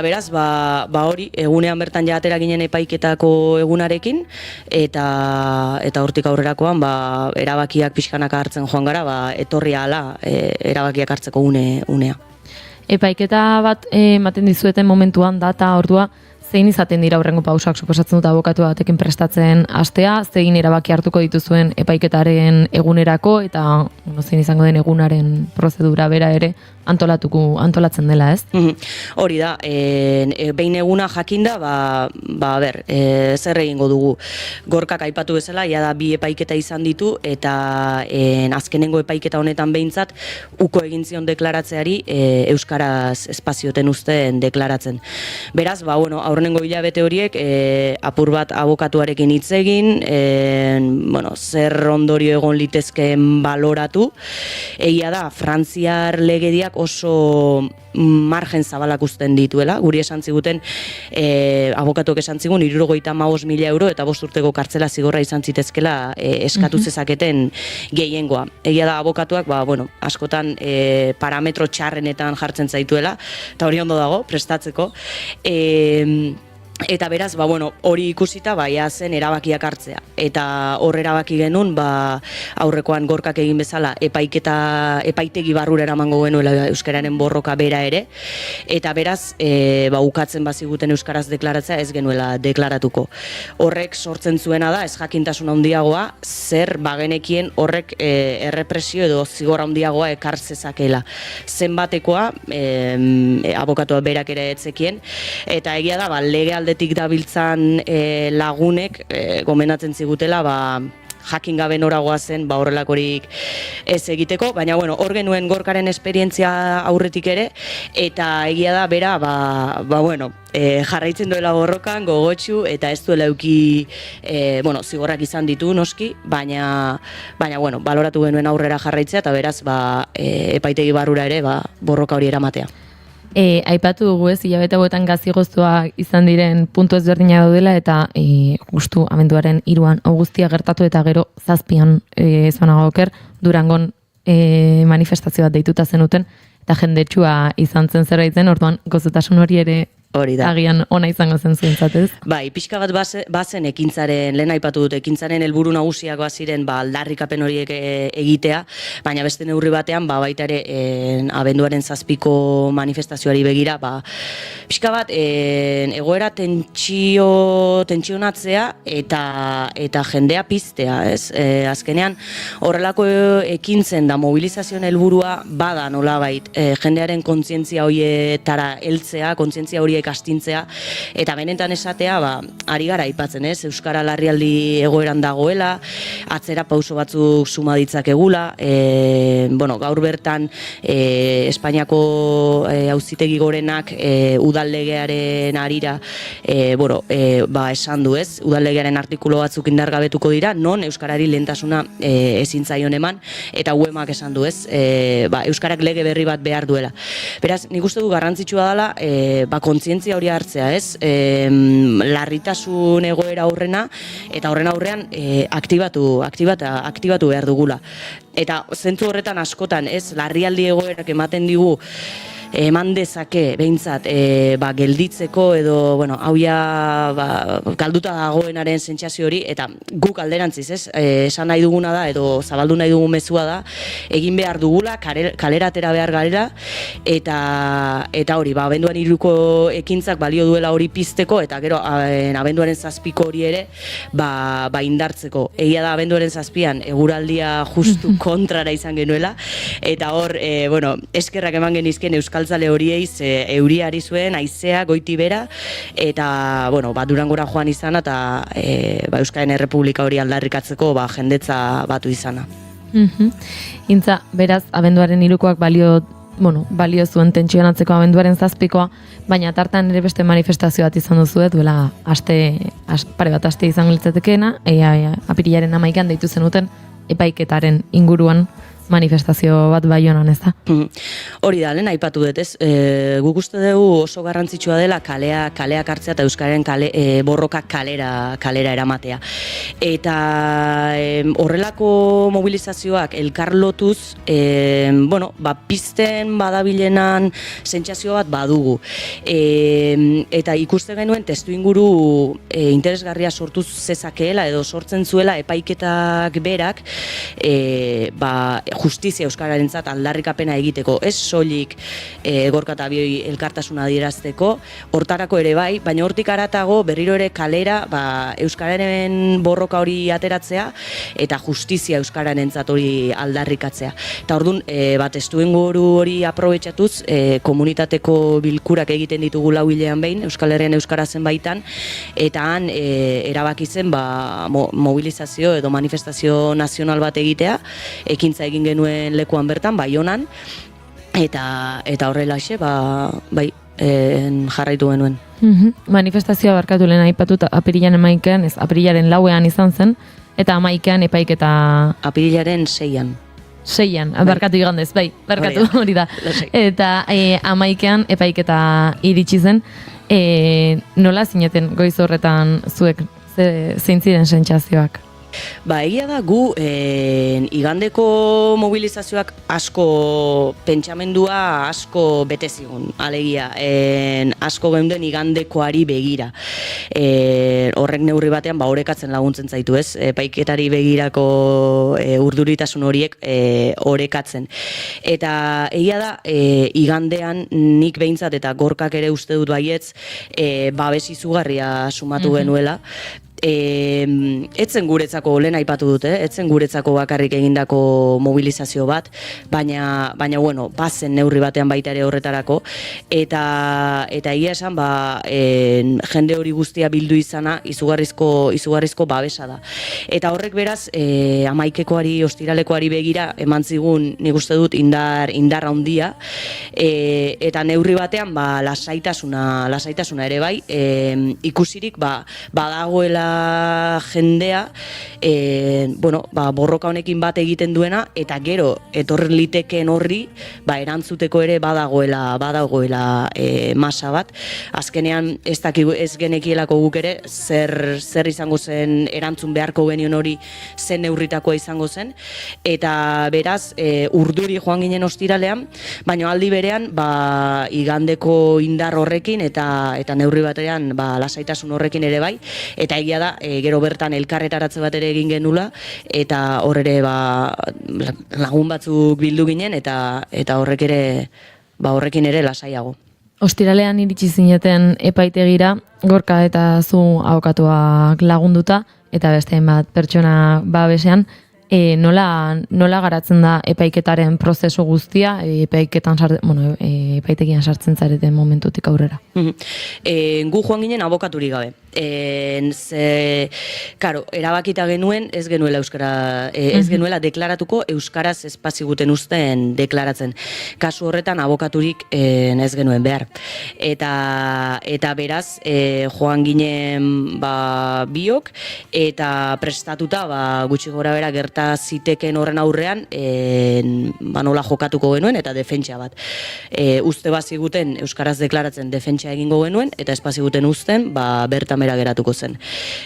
beraz, hori, egunean bertan ja atera ginen epaiketako egunarekin, eta hortik aurrerakoan, erabakiak pixkanaka hartzen joan gara, etorri ahala erabakiak hartzeko unea. Epaiketa bat ematen dizueten momentuan, data, ordua, zein izaten dira aurrengo pausak, suposatzen dut abokatu batekin prestatzen hastea, zein erabaki hartuko dituzuen epaiketaren egunerako, eta zein izango den egunaren prozedura bera ere antolatzen dela, ez? Hori da, behin eguna jakinda, zer egingo dugu. Gorkak aipatu bezala, da bi epaiketa izan ditu, eta azkenengo epaiketa honetan behintzat, uko egin zion deklaratzeari euskaraz espazioten uzten deklaratzen. Beraz, aurrenengo hilabete horiek, apur bat abokatuarekin hitz egin, zer ondorio egon litezkeen baloratu. Egia da, frantziar legediak oso margen zabalak uzten dituela, guri esan ziguten, abokatuak esan zigun, 75.000 euro eta 5 urteko kartzela zigorra izan zitezkela eskatu zezaketen gehiengoa. Egia da, abokatuak, askotan parametro txarrenetan jartzen zaituela, eta hori ondo dago, prestatzeko. Eta beraz, hori ikusita, zen erabakiak hartzea. Eta hor erabaki genuen, aurrekoan Gorkak egin bezala, epaitegi barrura eramango genuela euskararen borroka bera ere, eta beraz, ukatzen baziguten euskaraz deklaratzea ez genuela deklaratuko. Horrek sortzen zuena da, ez jakintasun handiagoa, zer bagenekien horrek errepresio edo zigor handiagoa ekar zezakela. Zenbatekoa, abokatua berak ere etzekien, eta egia da, lege aldetik dabiltzan lagunek gomendatzen zigutela jakin gabe noragoa zen horrelakorik ez egiteko, baina hor genuen Gorkaren esperientzia aurretik ere, eta egia da bera jarraitzen duela borrokan, gogotsu, eta ez duela euki zigorrak izan ditu noski, baina baloratu genuen aurrera jarraitzea, eta beraz epaitegi barrura ere borroka hori eramatea. Aipatu dugu ez, hilabete hauetan gazigoztua izan diren puntu ezberdina daudela, eta justu abenduaren 3an guztia gertatu, eta gero 7an zonago oker, Durangon manifestazio bat deituta zenuten, eta jendetsua izan zen zerbaitzen, orduan gozotasun hori ere agian ona izango zen zuentzat, ez? Pixka bat bazen ekintzaren, lehen aipatu dut, ekintzaren helburu nagusiak baziren aldarrikapen horiek egitea, baina beste neurri batean, baita ere abenduaren 7ko manifestazioari begira, pixka bat egoera tentsionatzea eta jendea piztea, ez? Azkenean, horrelako ekintzen da mobilizazioen helburua bada nolabait, jendearen kontzientzia horietara heltzea, kontzientzia horiek astintzea, eta benetan esatea, ari gara aipatzen, ez? Euskara larrialdi egoeran dagoela, atzera pauso batzuk suma ditzakegula, gaur bertan Espainiako auzitegi gorenak udallegearen arira esan du, ez? Udallegearen artikulu batzuk indargabetuko dira, non euskarari lehentasuna ezin zaion eman, eta UEMak esan du, ez? Euskarak lege berri bat behar duela. Beraz, nik uste du garrantzitsua dela, kontzientzia hori hartzea, ez? Larritasun egoera aurrena, eta horren aurrean aktibatu behar dugula. Eta zentzu horretan askotan, ez? Larrialdi egoerak ematen digu eman dezake behintzat gelditzeko edo hau galduta dagoenaren sentsazio hori, eta guk alderantziz, ez? Esan nahi duguna da edo zabaldu nahi dugun mezua da, egin behar dugula, kalera atera behar garela, eta hori, abenduan 3ko ekintzak balio duela hori pizteko, eta gero abenduaren 7ko hori ere indartzeko. Egia da abenduaren 7an eguraldia justu kontrara izan genuela, eta hor eskerrak eman genizken euskaltzale horiei, euria ari zuen, haizea, goiti bera, eta Durangora joan izana, eta Euskaren Errepublika hori aldarrikatzeko jendetza batu izana. Intza, beraz, abenduaren 3koak balio zuen tentsionatzeko abenduaren 7koa, baina tartan ere beste manifestazio bat izan duzu, duela pare bat aste izango litzatekeena, apirilaren 11an deitu zenuten epaiketaren inguruan manifestazio bat Baionan, ez da? Hori da, lehen aipatu dut, ez? Guk uste dugu oso garrantzitsua dela kaleak hartzea eta Euskararen borroka kalera eramatea. Eta horrelako mobilizazioak elkarlotuz, pizten badabilenan sentsazio bat badugu. Eta ikuste genuen testuinguru interesgarria sortu zezakeela edo sortzen zuela epaiketak berak justizia euskararentzat aldarrikapena egiteko, ez soilik Gorka eta Bioi elkartasuna adierazteko, hortarako ere bai, baina hortik haratago berriro ere kalera euskararen borroka hori ateratzea eta justizia euskararentzat hori aldarrikatzea. Eta orduan, testuinguru hori aprobetxatuz, komunitateko bilkurak egiten ditugu 4 hilean behin, Euskal Herrian euskarazen baitan, eta han erabaki zen mobilizazio edo manifestazio nazional bat egitea, ekintza egin genuen lekuan bertan, Baionan, eta horrelaxe, jarraitu genuen. Manifestazioa barkatu lehen aipatuta apirilaren 11ean, ez apirilaren 4ean izan zen, eta 11ean epaiketa... Apirilaren 6ean. 6ean, barkatu igandez, barkatu hori da. Eta 11ean epaiketa iritsi zen, nola zineten goiz horretan zuek zein ziren sentsazioak? Egia da gu igandeko mobilizazioak asko pentsamendua asko bete zigun, alegia, asko geunden igandekoari begira. Horrek neurri batean orekatzen laguntzen zaitu, ez? Epaiketari begirako urduritasun horiek orekatzen. Eta egia da, igandean nik behintzat eta Gorkak ere uste dut baietz, babes izugarria sumatu genuela. Etzen guretzako, lehen aipatu dute, etzen guretzako bakarrik egindako mobilizazio bat, baina bazen neurri batean baita ere horretarako, eta egia esan, jende hori guztia bildu izana izugarrizko babesa da. Eta horrek beraz, 11ekoari, ostiralekoari begira, eman zigun, nik uste dut, indar handia, eta neurri batean, lasaitasuna ere bai, ikusirik, badagoela jendea borroka honekin bat egiten duena eta gero etorri liteken horri erantzuteko ere badagoela masa bat. Azkenean ez genekielako guk ere zer izango zen erantzun beharko genion hori zen neurritakoa izango zen eta beraz urduri joan ginen ostiralean, baina aldi berean igandeko indar horrekin eta neurri batean lasaitasun horrekin ere bai, eta egia da, gero bertan elkarretaratze bat ere egin genula, eta hor ere lagun batzuk bildu ginen, eta horrekin ere lasaiago. Ostiralean iritsi zineten epaitegira, Gorka eta zu abokatuak lagunduta, eta beste bat pertsona babesean, nola garatzen da epaiketaren prozesu guztia, epaitegian sartzen zareten momentutik aurrera? Gu joan ginen abokaturik gabe. Erabakita genuen ez genuela deklaratuko euskaraz ez baziguten uzten deklaratzen. Kasu horretan abokaturik ez genuen behar. Eta beraz joan ginen biok eta prestatuta gutxi gora bera gerta ziteken horren aurrean nola jokatuko genuen eta defentsa bat. Uste baziguten euskaraz deklaratzen defentsa egingo genuen eta ez baziguten uzten bertan bera geratuko zen.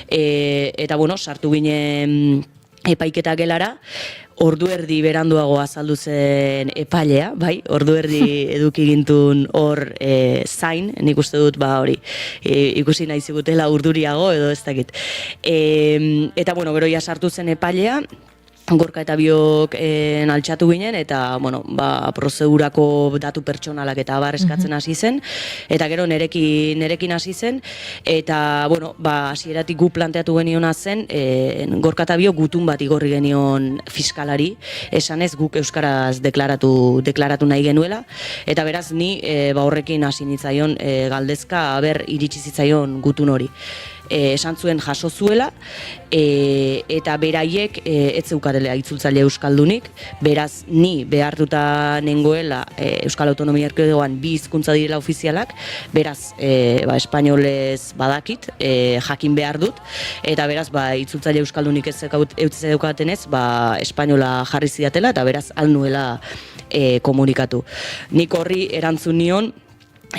Eta sartu ginen epaiketa gelara, ordu erdi beranduago azaldu zen epailea, ordu erdi eduki gintun hor zain, nik uste dut hori ikusi nahi zigutela urduriago edo ez dakit. Eta gero ja sartu zen epailea, Gorka eta Biok altxatu ginen, eta prozedurako datu pertsonalak eta eskatzen hasi zen, eta gero nerekin hasi zen, eta hasieratik gu planteatu geniona zen, Gorka eta Biok gutun bat igorri genion fiskalari, esanez guk euskaraz deklaratu nahi genuela, eta beraz ni horrekin hasi nitzaion galdezka iritsi zitzaion gutun hori. esan zuen jaso zuela, eta beraiek ez zeukatela itzultzaile euskaldunik, beraz ni behartuta nengoela Euskal Autonomia Erkidegoan 2 hizkuntza direla ofizialak, beraz espainolez badakit, jakin behar dut, eta beraz itzultzaile euskaldunik ez zeukatenez, espainola jarri zidatela, eta beraz alnuela komunikatu. Nik horri erantzun nion,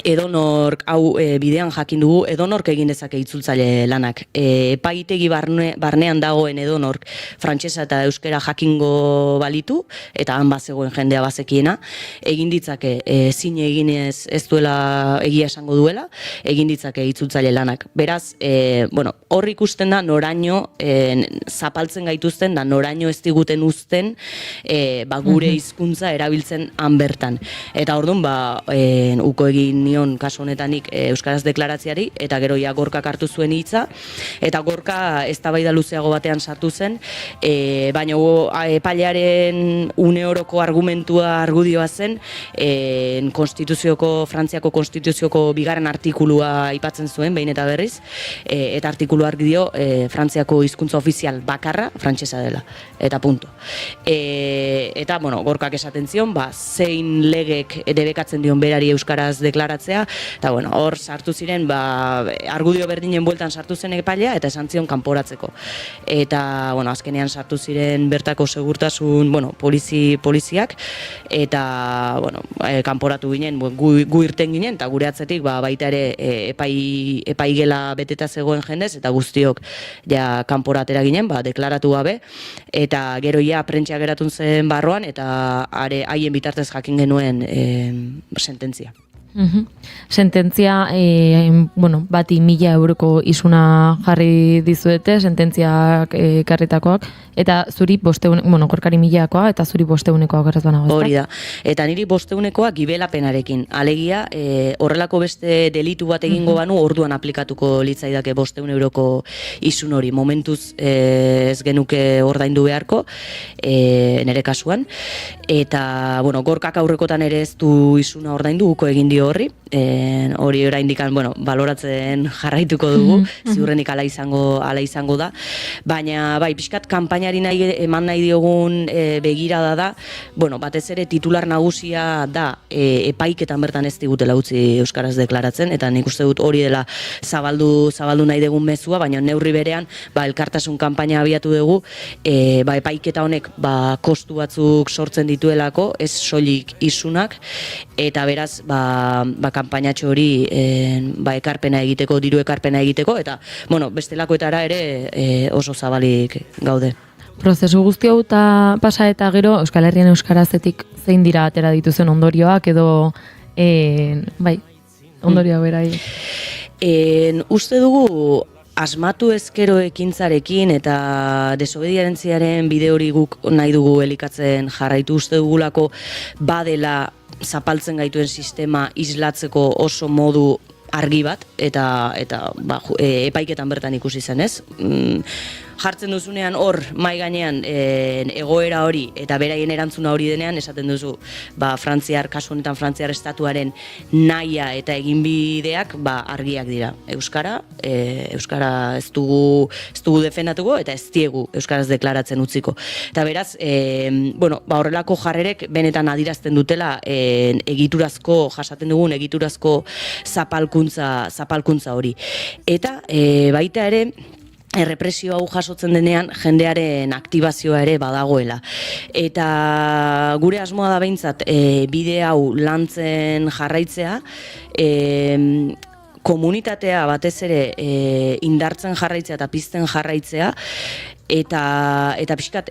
edonork, hau bidean jakin dugu, edonork egin dezake itzultzaile lanak. Epaitegi barnean dagoen edonork frantsesa eta euskera jakingo balitu, eta han bazegoen jendea bazekiena, egin ditzake zine eginez ez duela egia esango duela, egin ditzake itzultzaile lanak. Beraz, hor ikusten da noraino zapaltzen gaituzten, da noraino ez diguten uzten gure hizkuntza erabiltzen han bertan. Eta orduan, uko egin nion kasu honetanik euskaraz deklaratziari, eta gero Gorkak hartu zuen hitza, eta Gorka eztabaida luzeago batean sartu zen, baina epailearen uneoroko argudioa zen, Frantziako konstituzioko 2. artikulua aipatzen zuen, behin eta berriz, eta artikulu argi dio Frantziako hizkuntza ofizial bakarra frantsesa dela, eta punto. Eta, Gorkak esaten zion, zein legek debekatzen dion berari euskaraz deklaratzea, eta hor sartu ziren, argudio berdinen bueltan sartu zen epailea, eta esan zion kanporatzeko. Eta, azkenean sartu ziren bertako segurtasun, poliziak, eta, kanporatu ginen, gu irten ginen, eta gure atzetik, baita ere epaigela beteta zegoen jendez, eta guztiok kanporatera ginen, deklaratu gabe, eta gero prentsia geratun zen barroan, eta haien bitartez jakin genuen sententzia. Sententzia, bati 1.000 euroko isuna jarri dizuete, sententziak karritakoak, eta zuri Gorkari 1.000koa, eta zuri 500koa gerraz banago. Hori da, eta niri 500koa gibelapenarekin. Alegia, horrelako beste delitu bat egingo banu, orduan aplikatuko litzaidake 500 euroko isun hori. Momentuz ez genuke ordaindu beharko, nire kasuan, eta Gorkak aurrekotan ere ez du isuna ordaindu, uko egin dio horri, hori oraindik baloratzen jarraituko dugu, ziurrenik ala izango da, baina pixkat kanpainari eman nahi diogun begirada da, batez ere titular nagusia da epaiketan bertan ez digutela utzi euskaraz deklaratzen, eta nik uste dut hori dela zabaldu nahi dugun mezua, baina neurri berean elkartasun kanpaina abiatu dugu, epaiketa honek kostu batzuk sortzen dituelako, ez soilik isunak, eta beraz kanpainatxo hori ekarpena egiteko, diru ekarpena egiteko, eta bestelakoetara ere oso zabalik gaude. Prozesu guzti hau pasa eta gero Euskal Herrian euskarazetik zein dira atera dituzen ondorioak edo ondorioa berai? Uste dugu asmatu ezkero ekintzarekin eta desobedientziaren bide hori guk nahi dugu elikatzen jarraitu, uste dugulako badela zapaltzen gaituen sistema islatzeko oso modu argi bat, eta epaiketan bertan ikusi zen, ez? Jartzen duzunean hor, mai gainean egoera hori, eta beraien erantzuna hori denean, esaten duzu, kasu honetan Frantziar estatuaren nahia eta eginbideak argiak dira. Euskara ez dugu defendatuko, eta ez diegu euskaraz deklaratzen utziko. Eta beraz, horrelako jarrerek benetan adirazten dutela jasaten dugun egiturazko zapalkuntza hori. Eta baita ere, errepresio hau jasotzen denean jendearen aktibazioa ere badagoela. Eta gure asmoa da behintzat bide hau lantzen jarraitzea, komunitatea batez ere indartzen jarraitzea eta pizten jarraitzea, eta pixkat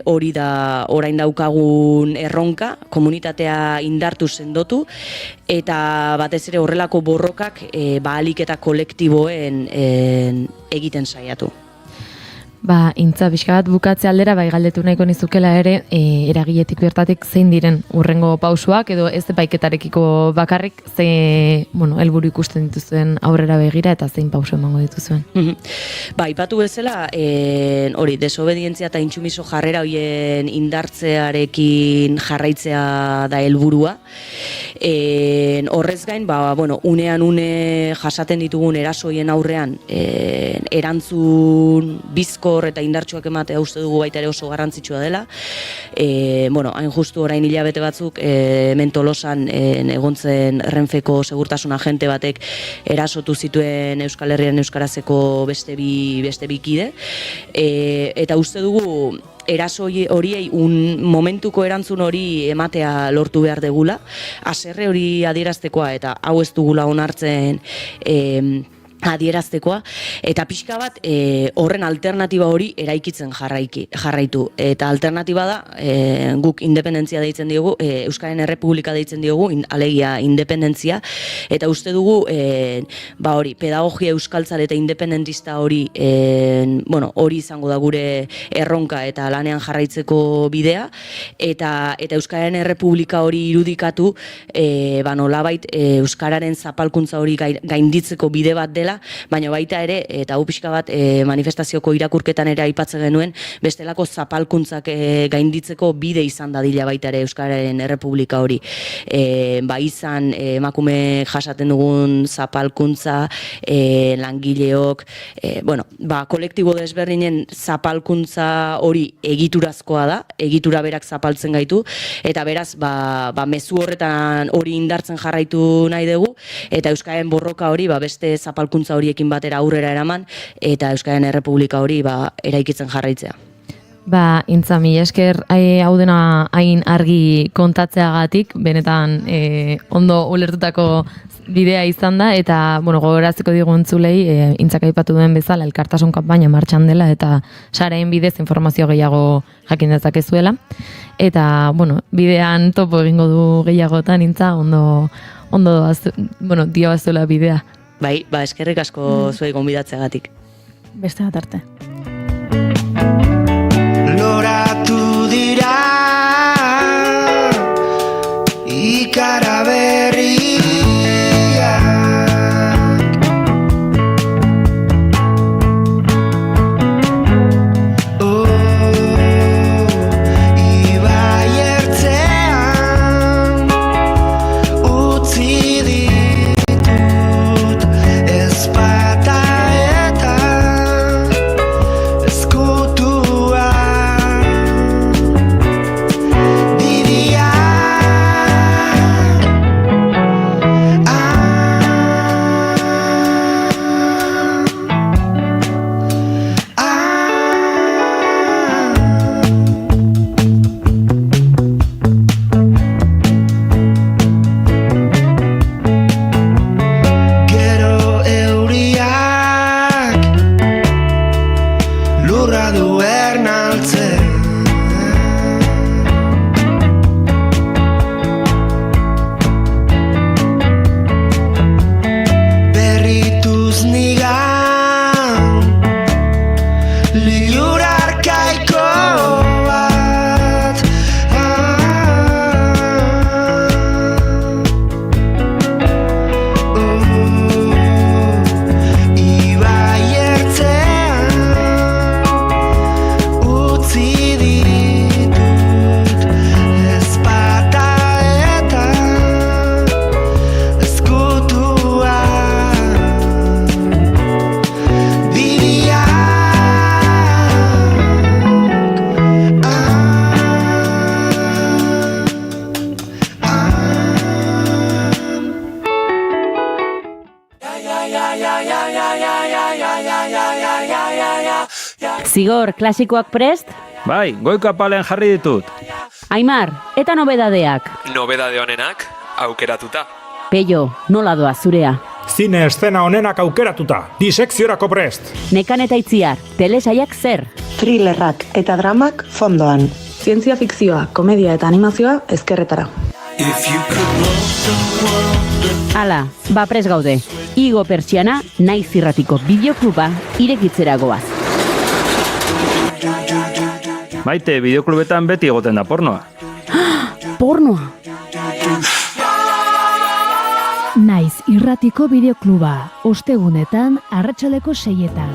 hori da orain daukagun erronka, komunitatea indartu sendotu, eta batez ere horrelako borrokak ahalik eta kolektiboen egiten saiatu. Intza, pixka bat bukatze aldera, galdetu nahiko nizukela ere, eragiletik bertatik zein diren urrengo pausuak, edo ez epaiketarekiko bakarrik, helburu ikusten dituzuen aurrera begira, eta zein pausu emango dituzuen. Ipatu bezala, hori, desobedientzia eta intsumiso jarrera horien indartzearekin jarraitzea da helburua, Horrez gain, unean une jasaten ditugun erasoien aurrean erantzun bizkor eta indartsuak ematea uste dugu baita ere oso garrantzitsua dela. Hain justu orain hilabete batzuk hemen Tolosan egontzen Renfeko segurtasun agente batek erasotu zituen Euskal Herrian euskarazeko beste bi kide. Eta uste dugu eraso horiei momentuko erantzun hori ematea lortu behar degula, haserre hori adieraztekoa eta hau ez dugula onartzen adieraztekoa, eta pixka bat horren alternatiba hori eraikitzen jarraitu. Eta alternatiba da, guk independentzia deitzen diogu, Euskaren Errepublika deitzen diogu, alegia independentzia, eta uste dugu pedagogia euskaltzale eta independentista hori izango da gure erronka eta lanean jarraitzeko bidea, eta Euskaren Errepublika hori irudikatu, nolabait Euskararen zapalkuntza hori gainditzeko bide bat dela, baina baita ere, eta hau pixka bat manifestazioko irakurketan ere aipatzen genuen, bestelako zapalkuntzak gainditzeko bide izan dadila baita ere Euskararen Errepublika hori. Izan emakume jasaten dugun zapalkuntza, langileok, kolektibo desberdinen zapalkuntza hori egiturazkoa da, egitura berak zapaltzen gaitu, eta beraz, mezu horretan hori indartzen jarraitu nahi dugu, eta Euskararen borroka hori beste zapalkuntza horiekin batera aurrera eraman, eta Euskaren Errepublika hori eraikitzen jarraitzea. Intza, mila esker hau dena hain argi kontatzeagatik, benetan ondo ulertutako bidea izan da, eta gogoraziko digu entzulei, Intzak aipatu duen bezala, elkartasun kanpaina martxan dela, eta sareen bidez informazio gehiago jakin dezakezuela. Eta, bidean topo egingo du gehiagotan, Intza, ondo dio bazuela bidea. Eskerrik asko zuei gonbidatzeagatik. Beste bat arte. Loratu dira ikara berriak, ibai ertzean utzi ditut ezpata eta ezkutua. Gero euriak lurra du ernaltzen, berrituz nigan lilur arkaiko bat. Ibai ertzean utzi ditut ezpata eta ezkutua. Zigor, klasikoak prest? Bai, goiko apalean jarri ditut. Aimar, eta nobedadeak? Nobedade honenak, aukeratuta. Peio, nola doa zurea? Zine eszena honenak aukeratuta, disekziorako prest. Nekan eta Itziar, telesaiak zer? Thrillerrak eta dramak fondoan. Zientzia fikzioa, komedia eta animazioa ezkerretara. Hala, prest gaude. Igo Pertsiana, Naiz Irratiko bideokluba irekitzera goaz. Maite, bideoklubetan beti egoten da pornoa. Pornoa? Naiz Irratiko bideokluba, ostegunetan arratsaldeko 6etan.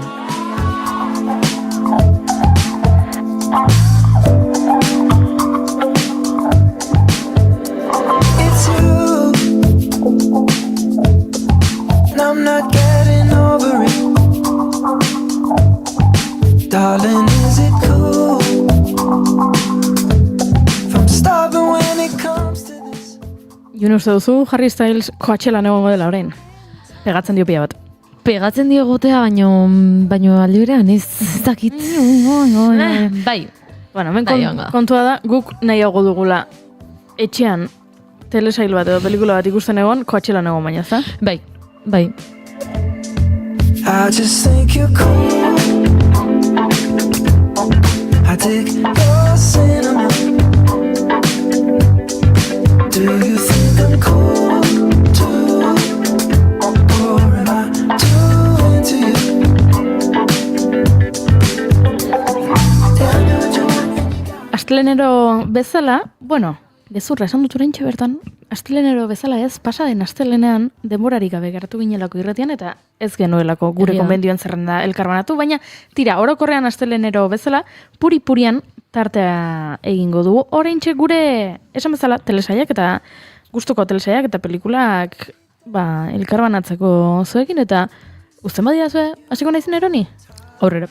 It's you. Jun uste duzu Harry Styles Coachellan egongo dela orain. Pegatzen dio pila bat. Pegatzen dio gotea, baino aldi berean, ez dakit. Bai. Bueno, hemen kontua da, guk nahiago dugula etxean telesail bat edo pelikula bat ikusten egon, Coachellan egon baina, za? Bai. I just think you're cool. I dig your cinnamon. Do you think I'm cool too? Or am I too into you? Astelenero bezala, bueno, gezurra esan dut oraintxe bertan, astelenero bezala ez, pasa den astelenean denborarik gabe geratu ginelako irratian eta ez genuelako gure konbendioen zerrenda elkarbanatu, baina tira, orokorrean astelenero bezala, puri-purian tartea egingo dugu. Oraintxe gure, esan bezala, telesaiak eta gustuko telesaiak eta pelikulak elkarbanatzeko zuekin eta uzten badia zue, hasiko naizen eroni? Aurrera.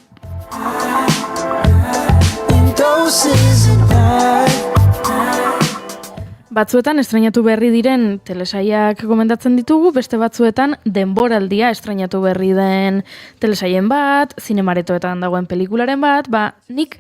Batzuetan estrainatu berri diren telesaiak gomendatzen ditugu, beste batzuetan denboraldia estrainatu berri den telesaien bat, zinemaretoetan dagoen pelikularen bat, nik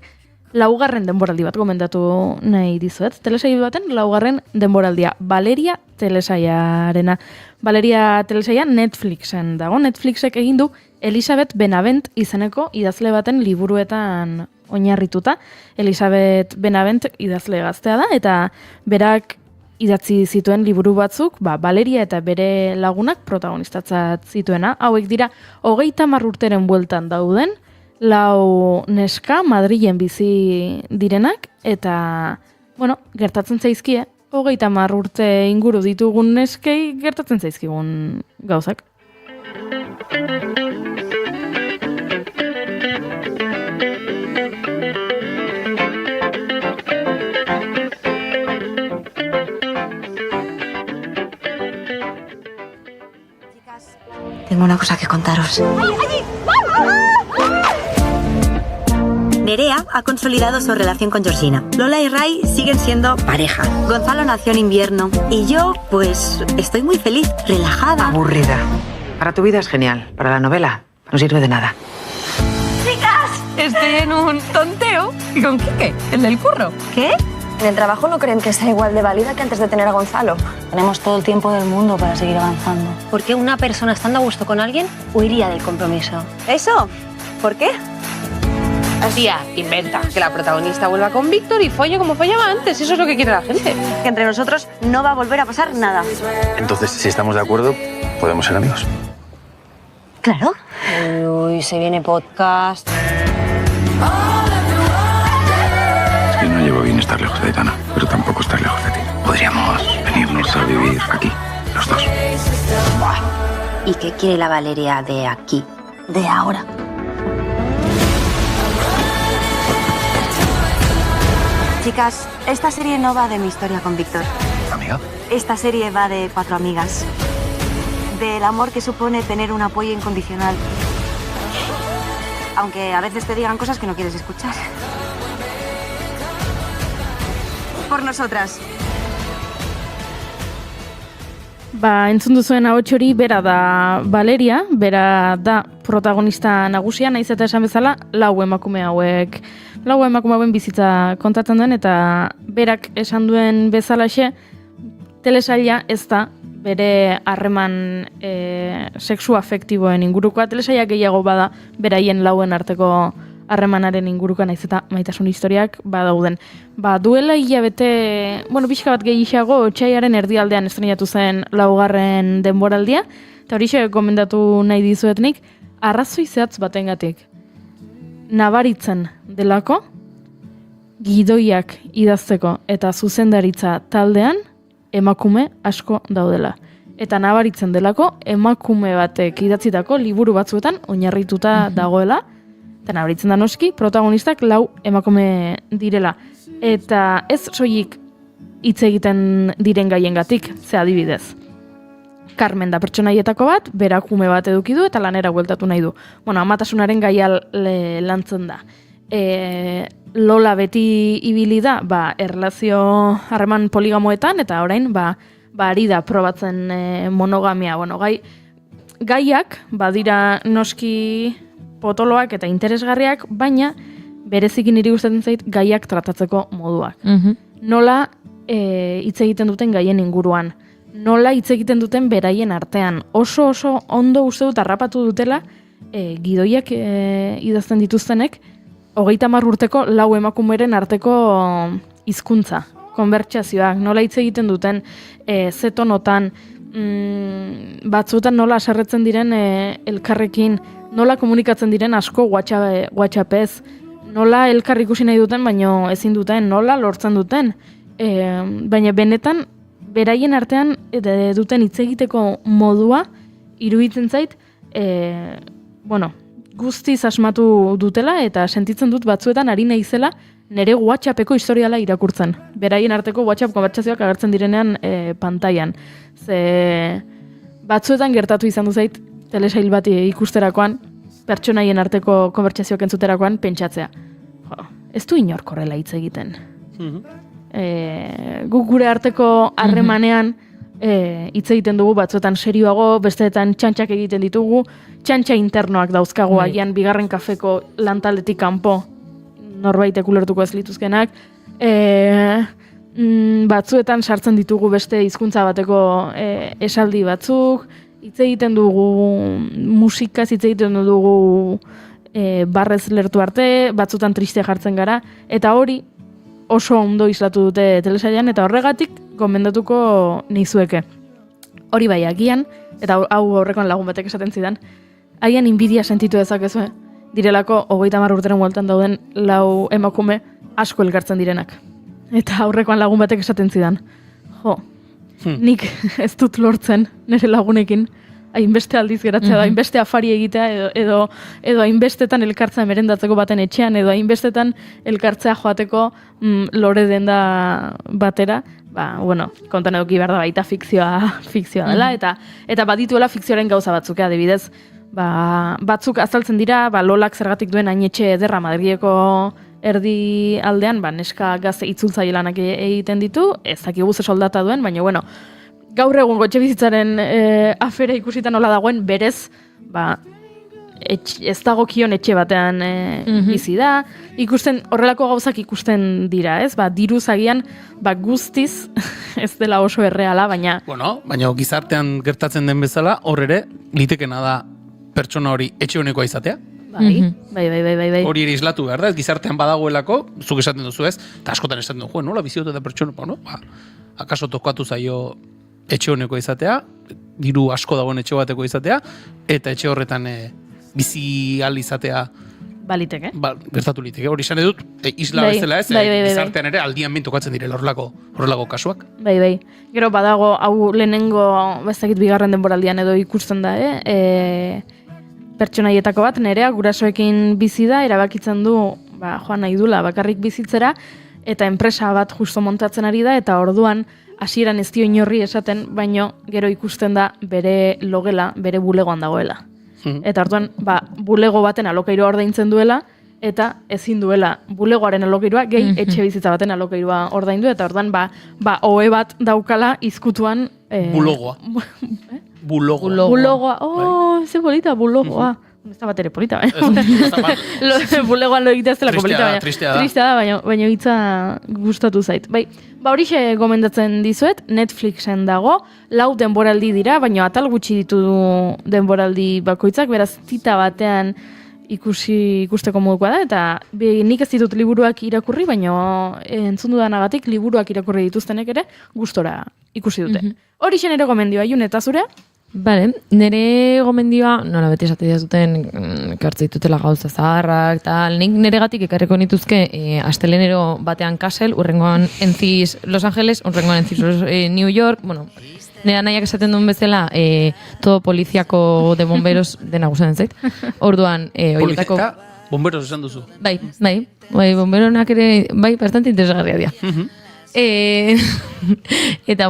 laugarren denboraldi bat gomendatu nahi dizuet. Telesai baten laugarren denboraldia, Valeria telesaiarena. Valeria telesaia Netflixen dago. Netflixek egin du Elisabeth Benavent izeneko idazle baten liburuetan oinarrituta. Elisabeth Benavent idazle gaztea da, eta berak idatzi zituen liburu batzuk, Valeria eta bere lagunak protagonistatzat zituena. Hauek dira, 30 urteren bueltan dauden, 4 neska Madrilen bizi direnak, eta, gertatzen zaizkie, 30 urte inguru ditugun neskei gertatzen zaizkigun gauzak. Tengo una cosa que contaros. Nerea ha consolidado su relación con Georgina. Lola y Ray siguen siendo pareja. Gonzalo nació en invierno y yo, pues, estoy muy feliz, relajada. Aburrida. Para tu vida es genial, para la novela no sirve de nada. ¡Chicas! Estoy en un tonteo con Quique, el del curro. ¿Qué? ¿En el trabajo no creen que sea igual de válida que antes de tener a Gonzalo? Tenemos todo el tiempo del mundo para seguir avanzando. ¿Por qué una persona estando a gusto con alguien huiría del compromiso? ¿Eso? ¿Por qué? Tía, inventa que la protagonista vuelva con Víctor y folle como follaba antes. Eso es lo que quiere la gente. Que entre nosotros no va a volver a pasar nada. Entonces, si estamos de acuerdo, podemos ser amigos. Claro. Uy, se viene podcast. Es que no llevo bien estar lejos de Aitana, pero tampoco estar lejos de ti. Podríamos venirnos a vivir aquí, los dos. ¿Y qué quiere la Valeria de aquí, de ahora? Chicas, esta serie no va de mi historia con Víctor. ¿Amiga? Esta serie va de 4 amigas. Del amor que supone tener un apoyo incondicional. Aunque a veces te digan cosas que no quieres escuchar. Por nosotras. Entzun duzuen ahots hori bera da Valeria, bera da protagonista nagusia, naiz eta esan bezala, 4 emakume hauen bizitza kontatzen duen, eta berak esan duen bezalaxe, telesaila ez da bere harreman sexu afektiboen ingurukoa, telesaila gehiago bada beraien 4 arteko harremanaren inguruka, naiz eta maitasun historiak badauden. Duela hilabete, pixka bat gehiago, otsailaren erdialdean estreinatu zen 4. denboraldia, eta horixe gomendatu nahi dizuetnik, arrazoi zehatz batengatik. Nabaritzen delako, gidoiak idazteko eta zuzendaritza taldean, emakume asko daudela. Eta nabaritzen delako, emakume batek idatzitako liburu batzuetan oinarrituta dagoela, eta nabaritzen da noski, protagonistak 4 emakume direla. Eta ez soilik hitz egiten diren gaiengatik, ze adibidez. Carmen da pertsonaietako bat, berakume bat eduki du eta lanera bueltatu nahi du. Amatasunaren gaia lantzen da. Lola beti ibili da, erlazio harreman poligamoetan, eta orain, ari da probatzen monogamia. Bueno, gaiak badira noski potoloak eta interesgarriak, baina berezikin niri gustatzen zait gaiak tratatzeko moduak. Nola hitz egiten duten gaien inguruan, nola hitz egiten duten beraien artean. Oso ondo uste dut harrapatu dutela gidoiak idazten dituztenek 30 urteko 4 emakumeren arteko hizkuntza, konbertsazioak, nola hitz egiten duten, ze tonotan, batzuetan nola haserretzen diren elkarrekin, nola komunikatzen diren asko WhatsAppez, nola elkar ikusi nahi duten, baino ezin duten, nola lortzen duten. Baina benetan, beraien artean duten hitz egiteko modua, iruditzen zait, guztiz asmatu dutela, eta sentitzen dut batzuetan ari naizela nire WhatsAppeko historiala irakurtzen. Beraien arteko WhatsApp konbertsazioak agertzen direnean pantailan. Ze batzuetan gertatu izan du zait, telesail bat ikusterakoan, pertsonaien arteko konbertsazioak entzuterakoan pentsatzea. Ez du inork horrela hitz egiten. Guk gure arteko harremanean hitz egiten dugu, batzuetan serioago, besteetan txantxak egiten ditugu, txantxa internoak dauzkagu agian bigarren kafeko lantaldetik kanpo norbaitek ulertuko ez lituzkenak. Batzuetan sartzen ditugu beste hizkuntza bateko esaldi batzuk, hitz egiten dugu musikaz, hitz egiten dugu barrez lertu arte, batzuetan triste jartzen gara, eta hori oso ondo islatu dute telesailan, eta horregatik gomendatuko nizueke. Hori bai, agian, eta hau horrekoan lagun batek esaten zidan, agian inbidia sentitu dezakezu, direlako 30 urteren bueltan dauden 4 emakume asko elkartzen direnak. Eta aurrekoan lagun batek esaten zidan, nik ez dut lortzen nire lagunekin, hainbeste aldiz geratzea da, hainbeste afari egitea, edo hainbestetan elkartzea merendatzeko baten etxean, edo hainbestetan elkartzea joateko lore denda batera, kontan eduki behar da baita fikzioa dela, eta badituela fikzioaren gauza batzuk, adibidez, batzuk azaltzen dira, Lolak zergatik duen hainetxe ederra Madrileko erdi aldean, neska gazte itzultzaile lanak egiten ditu, ez dakigu ze soldata duen, baina gaur egun etxebizitzaren afera ikusita nola dagoen, berez, ez dagokion etxe batean bizi da, ikusten, horrelako gauzak ikusten dira, ez? Diruz agian, guztiz, ez dela oso erreala, baina... Baina gizartean gertatzen den bezala, hor ere, litekena da pertsona hori etxe honekoa izatea? Bai. Hori ere islatu behar da, ez gizartean badagoelako, zuk esaten duzu ez, eta askotan esaten duzu, nola biziote da pertsona, akaso tokatu zaio etxe honeko izatea, diru asko dagoen etxe bateko izatea, eta etxe horretan bizi al izatea baliteke. Gertatu liteke. Hori esan edut, isla bezala ez, gizartean ere aldian bin tokatzen direla horrelako kasuak. Bai. Gero badago, hau lehenengo, bezakit bigarren denboraldian edo ikusten da, pertsonaietako bat, nerea gurasoekin bizi da, erabakitzen du, joan nahi dula bakarrik bizitzera, eta enpresa bat justo montatzen ari da, eta orduan, hasieran ez dio inorri esaten, baino gero ikusten da bere logela, bere bulegoan dagoela. Eta orduan, bulego baten alokairua ordaintzen duela, eta ezin duela bulegoaren alokairua, gehi etxe bizitza baten alokairua ordaindu, eta orduan, ohe bat daukala izkutuan... Bulogoa. Bulogoa. Ze polita, bulogoa. Ez da bat ere polita, baina. Bulegoan lo egitea ez delako polita, baina. Tristea da, baina hitza gustatu zait. Horixe gomendatzen dizuet, Netflixen dago, 4 denboraldi dira, baina atal gutxi ditu denboraldi bakoitzak, beraz tita batean ikusteko modukoa da, eta nik ez ditut liburuak irakurri, baina entzun dudanagatik liburuak irakurri dituztenek ere gustora ikusi dute. Horixe nire gomendioa, Jun, eta zurea? Bale, nire gomendioa, nola beti esate dizuten, ekartze ditutela gauza zaharrak, tal, nik niregatik ekarriko nituzke astelenero batean Kassel, urrengoan Encis Los Angeles, urrengoan Encis New York, nire nahiak esaten duen bezala, todo poliziako de bomberos dena gustatzen zait. Orduan, poliziaka bomberos esan duzu. Bai, bomberonak ere, bastante interesgarria dira. Eta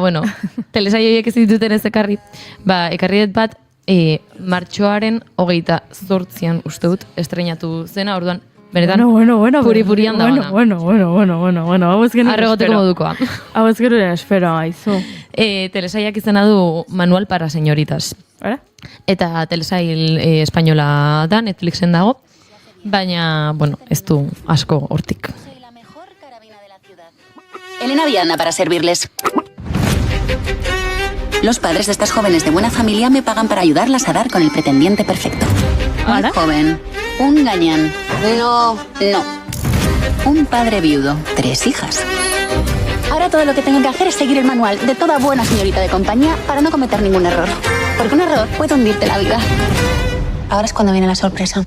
telesaioiek ez dituten ez ekarri, ekarri dut bat martxoaren 28an uste dut estreinatu zena, orduan Benetan, bueno, puri-purian da ona. Bueno, hau ez genuen Arregoteko modukoa. Hau ez genuen espero, aizu. Telesaiak izena du Manual para señoritas. Eta telesail espainola da, Netflixen dago, baina, bueno, ez du asko hortik. Elena Viana para servirles. Los padres de estas jóvenes de buena familia me pagan para ayudarlas a dar con el pretendiente perfecto. Un joven, un gañán. No. Un padre viudo, 3 hijas. Ahora todo lo que tengo que hacer es seguir el manual de toda buena señorita de compañía para no cometer ningún error. Porque un error puede hundirte la vida. Ahora es cuando viene la sorpresa.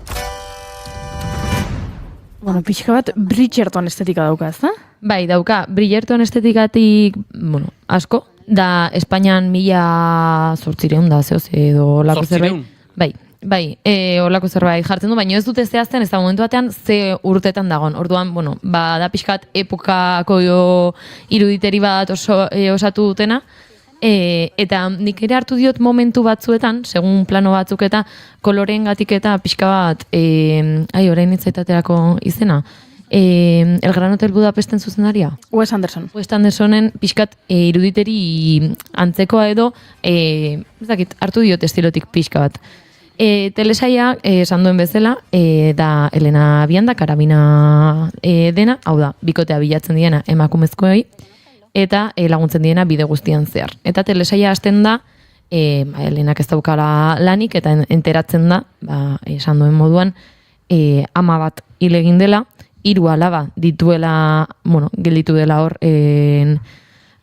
Bueno, pixka bat Bridgerton estetika dauka, ez da? Bai, dauka, Bridgerton estetikatik, bueno, asko, da Espainian 1800 da, zehoz, edo olako zerbait. Bai, olako zerbait jartzen du, baina ez dute zehazten, ez da momentu batean ze urtetan dagon. Orduan, bueno, da pixkat epokako iruditeri bat osatu dutena, eta nik ere hartu diot momentu batzuetan, segun plano batzuk eta koloreengatik eta pixka bat, orain hitzaitaterako izena, El Gran Hotel Budapesten zuzendaria? Wes Anderson. Wes Andersonen pixkat iruditeri antzekoa edo, hartu diot estilotik pixka bat. Telesaia, esan duen bezala, da Elena Vianda, karabina dena, hau da, bikotea bilatzen diena emakumezkoei, eta laguntzen diena bide guztian zehar. Eta telesaia hasten da, Elenak ez daukala lanik, eta enteratzen da, esan duen moduan, ama bat hil egin dela, 3 alaba dituela, gelditu dela hor,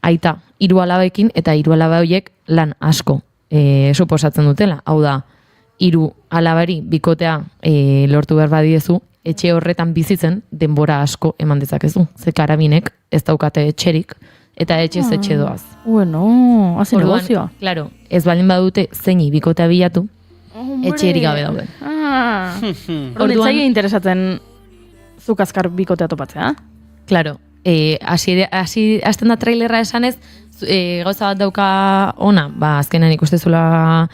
aita 3 alabekin, eta 3 alaba horiek lan asko suposatzen dutela. Hau da, 3 alabari bikotea lortu behar badiezu, etxe horretan bizitzen denbora asko eman dezakezu. Ze karabinek ez daukate etxerik, eta etxez etxe doaz. Bueno, haze negozioa. Claro, ez balin badute zeini bikotea bilatu, etxerik gabe dauden. Orduan interesatzen zuk azkar bikotea topatzea. Claro, hasten da trailerra esanez, gauza bat dauka ona, azkenan ikustezula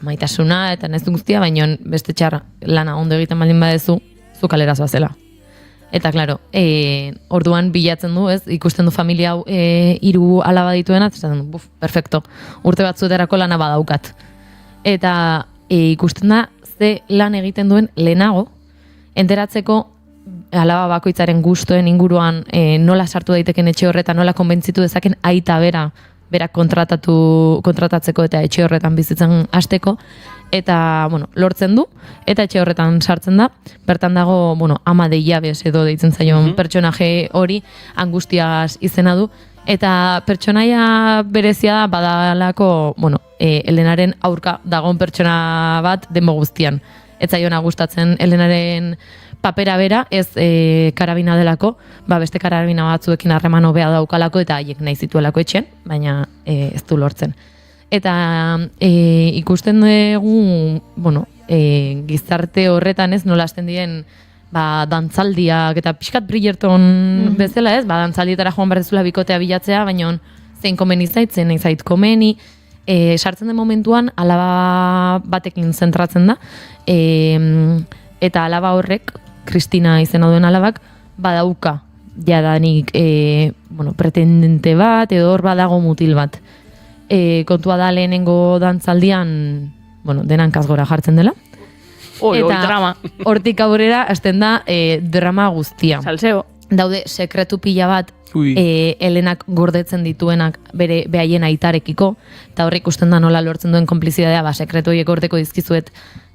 maitasuna eta nezu guztia, baina beste txarra lana ondo egiten baldin badezu, zu kalera zoazela. Eta, claro, orduan bilatzen du, ikusten du familia hau 3 alaba dituena, eta du, perfecto, urte batzuetarako lana badaukat. Eta ikusten da, ze lan egiten duen lehenago, enteratzeko alaba bakoitzaren gustoen inguruan nola sartu daiteken etxe horretan, nola konbentzitu dezaken aita berak kontratatzeko eta etxe horretan bizitzen hasteko, eta, lortzen du, eta etxe horretan sartzen da, bertan dago, ama de llaves edo deitzen zaion pertsonaje hori, angustiaz izena du, eta pertsonaia berezia da, badalako, Elenaren aurka dagoen pertsona bat denbo guztian. Ez zaiona gustatzen Elenaren papera bera, ez karabina delako, beste karabina batzuekin harreman hobea daukalako eta haiek nahi zituelako etxen, baina ez du lortzen. Eta ikusten dugu, gizarte horretan ez nola hasten diren dantzaldiak eta pixkat Bridgerton bezala ez, dantzaldietara joan behar bikotea bilatzea, baina zein komeni zaitzen, nahi zait komeni, sartzen den momentuan alaba batekin zentratzen da, eta alaba horrek, Kristina izena duen alabak, badauka jadanik pretendente bat, edo hor badago mutil bat. Kontua da lehenengo dantzaldian, denan kasgora jartzen dela. Eta hortik aurrera hasten da drama guztia. Salseo. Daude sekretu pila bat Elenak gordetzen dituenak behaien aitarekiko, eta horrik ikusten da nola lortzen duen konplizidadea, sekretu horiek gordeko dizkizuet,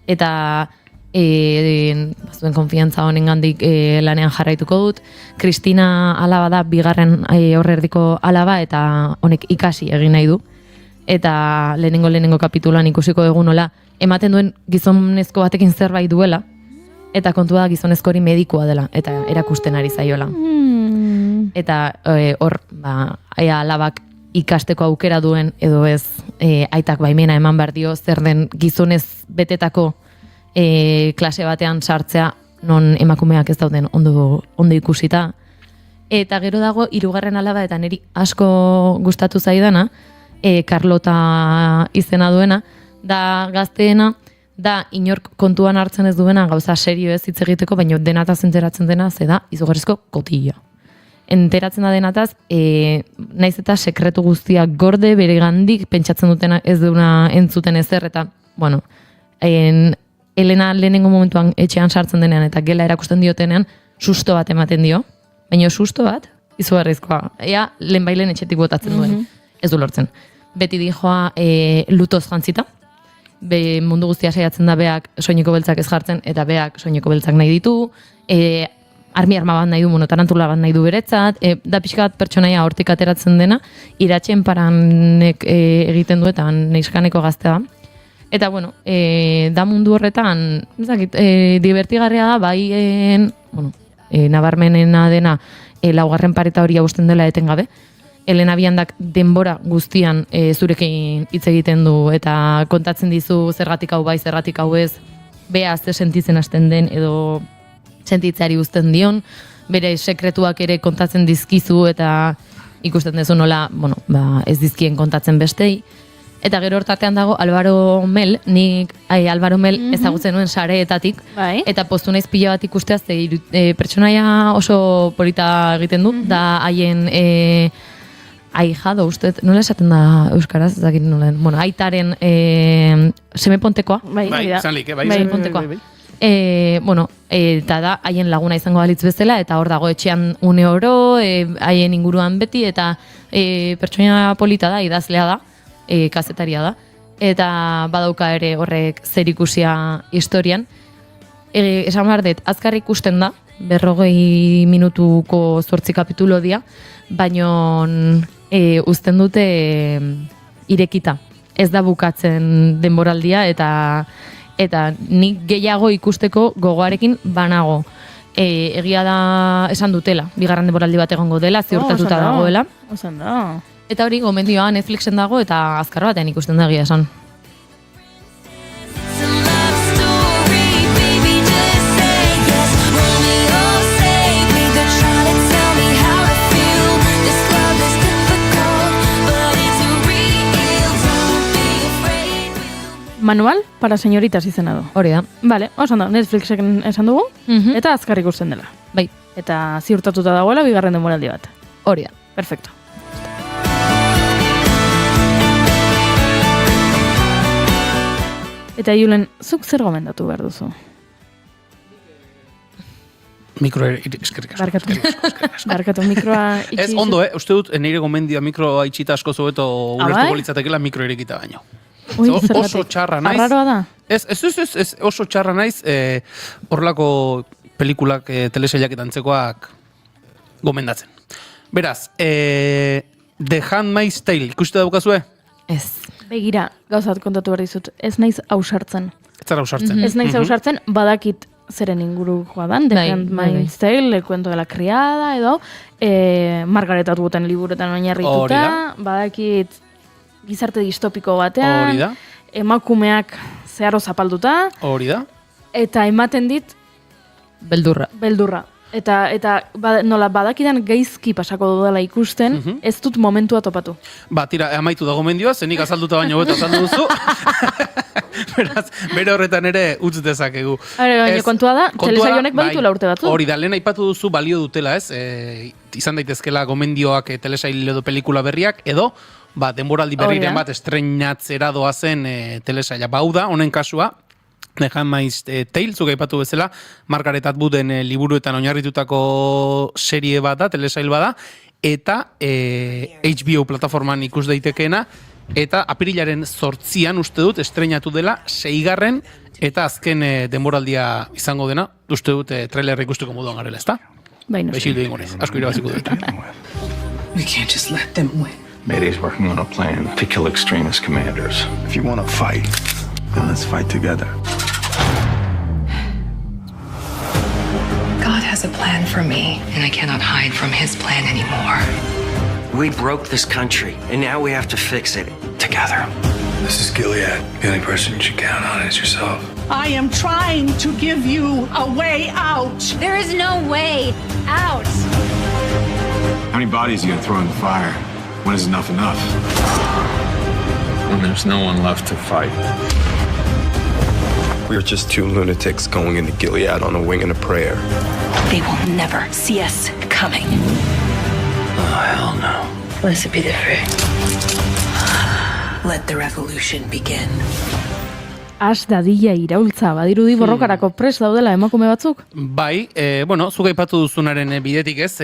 eta zuen konfiantza honen gandik lanean jarraituko dut. Kristina alaba da, 2. horrerdiko alaba, eta honek ikasi egin nahi du. Eta lehenengo kapitulan ikusiko dugu nola, ematen duen gizonezko batekin zerbait duela, eta kontua da gizonezko hori medikua dela, eta erakusten ari zaiola. Eta hor, alabak ikasteko aukera duen, edo ez, aitak baimena eman behar dio, zer den gizonez betetako klase batean sartzea, non emakumeak ez dauden ondo ikusita. Eta gero dago 3. alaba, eta niri asko gustatu zaidana, Carlota izena duena, da gazteena, da inork kontuan hartzen ez duena gauza serio ez hitz egiteko, baina denataz enteratzen dena, ze da, izugarrizko kotilla. Enteratzen da denataz, naiz eta sekretu guztiak gorde, bere gandik, pentsatzen dutena ez duna entzuten ezer, eta, bueno, Elena lehenengo momentuan etxean sartzen denean, eta gela erakusten diotenean, susto bat ematen dio, baina susto bat, izugarrizkoa, ea lehenbailen etxetik botatzen duen, ez du lortzen. Beti dijoa lutoz jantzita, mundu guztia saiatzen da beak soineko beltzak ez jartzen, eta beak soineko beltzak nahi ditu, arma bat nahi du, monotarantula bat nahi du beretzat, da pixka bat pertsonaia hortik ateratzen dena, iratxen paranek egiten du eta neiskaneko gaztea. Eta, bueno, da mundu horretan, divertigarria da, bai, nabarmenena dena, laugarren pareta hori hausten dela etengabe, Elena Biandak denbora guztian zurekin hitz egiten du eta kontatzen dizu zergatik hau bai, zergatik hau ez, bea ze sentitzen hasten den edo sentitzeari uzten dion, bere sekretuak ere kontatzen dizkizu eta ikusten duzu nola, ez dizkien kontatzen bestei. Eta gero hortartean dago Álvaro Mel, Álvaro Mel ezagutzen nuen sareetatik, eta poztu naiz pila bat ikusteaz, pertsonaia oso polita egiten du, da haien aijado, nola esaten da euskaraz, ez dakit nola, aitaren semepontekoa. Semepontekoa. Eta da, haien laguna izango balitz bezala, eta hor dago etxean une oro, haien inguruan beti, eta pertsonaia polita da, idazlea da, kazetaria da, eta badauka ere horrek zerikusia historian. Esan behar dut, azkar ikusten da, 40 minutuko 8 kapitulo dia, baino uzten dute irekita. Ez da bukatzen denboraldia eta nik gehiago ikusteko gogoarekin banago. Egia da esan dutela, bigarren denboraldi bat egongo dela, ziurtatuta dagoela. Osan da. Eta hori gomendioa Netflixen dago eta azkar batean ikusten da egia esan. Manual para señoritas izena du. Hori da. Vale, osan da, Netflixen esan dugu, eta azkar ikusten dela. Bai. Eta ziurtatuta dagoela bigarren denboraldi bat. Hori da. Perfecto. Eta Julen, zuk zer gomendatu behar duzu? Mikro eskerrik asko. Barkatu, mikroa itxi. Ez, ondo, uste dut, nire gomendia mikroa itxita asko zobeto ulertuko litzatekela mikro irekita baino. Oso txarra naiz. Arraroa da? Ez, oso txarra naiz, horrelako pelikulak, telesailak eta antzekoak gomendatzen. Beraz, The Handmaid's Tale, ikuste daukazue? Ez. Begira, gauzat kontatu behar dizut, ez naiz ausartzen. Ez zara ausartzen. Ez naiz ausartzen, badakit zeren ingurukoa dan, The Handmaid's Tale, El cuento de la criada, edo, Margaret Atwooden liburuetan oinarrituta, badakit gizarte distopiko batean, hori da. Emakumeak zeharo zapalduta, hori da. Eta ematen dit beldurra. Eta nola badakidan gaizki pasako dudala ikusten, ez dut momentua topatu. Tira, amaitu dago mendioa, zenik azalduta baino beto azaldu duzu. Beraz, bere horretan ere utz dezakegu. Baina kontua da, telesail honek baditula urte batzu. Hori da, lehen aipatu duzu balio dutela, ez? Izan daitezkela gomendioak telesail edo pelikula berriak, edo denboraldi berriren bat estreinatzera doazen telesaila. Hau da, honen kasua, The Handmaid's Tale, zuk aipatu bezala, Margaret Atwooden liburuetan oinarritutako serie bat da, telesail bat da, eta HBO plataforman ikus daitekeena, eta apirilaren 8an uste dut estreinatu dela 6. eta azken denboraldia izango dena, uste dut trailerra ikusteko moduan garela, ezta? Baixildu ingonez, asko irabaziko dut. We can't just let them win. Mayde's working on a plan to kill extremist commanders. If you want to fight, then let's fight together. God has a plan for me, and I cannot hide from his plan anymore. We broke this country, and now we have to fix it together. This is Gilead. The only person you should count on is yourself. I am trying to give you a way out. There is no way out. How many bodies are you gonna throw in the fire? When is enough enough? When there's no one left to fight. We're just two lunatics going into Gilead on a wing and a prayer. They will never see us coming. Oh, hell no. Blessed be the fruit. Let the revolution begin. As dadila iraultza, badirudi borrokarako prest daudela emakume batzuk? Bai, zuk aipatu duzunaren bidetik ez,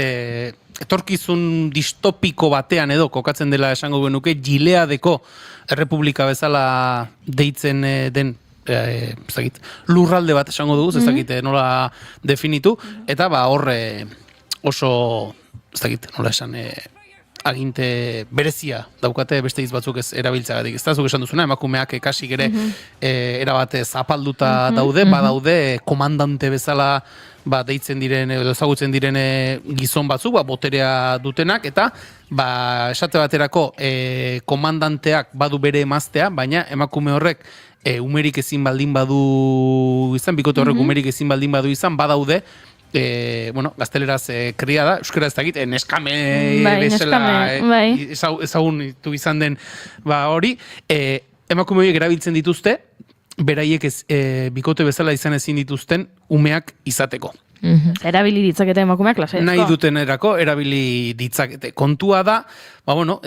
etorkizun distopiko batean edo kokatzen dela esango genuke, Gileadeko errepublika bezala deitzen den lurralde bat esango dugu, ez dakit nola definitu, eta hor oso, ez dakit nola esan, aginte berezia daukate beste hitz batzuk ez erabiltzagatik. Ez da, zuk esan duzuna, emakumeak kasik ere erabate zapalduta daude, badaude komandante bezala deitzen diren, edo ezagutzen diren gizon batzuk, boterea dutenak, eta esate baterako komandanteak badu bere emaztea, baina emakume horrek umerik ezin baldin badu izan, bikote horrek umerik ezin baldin badu izan, badaude, gazteleraz kria da, euskera ez dakit, neskame bezala ezagun izan den hori, emakume horiek erabiltzen dituzte, beraiek bikote bezala izan ezin dituzten umeak izateko. Erabili ditzakete emakumeak lasezko. Nahi duten erako, erabili ditzakete. Kontua da,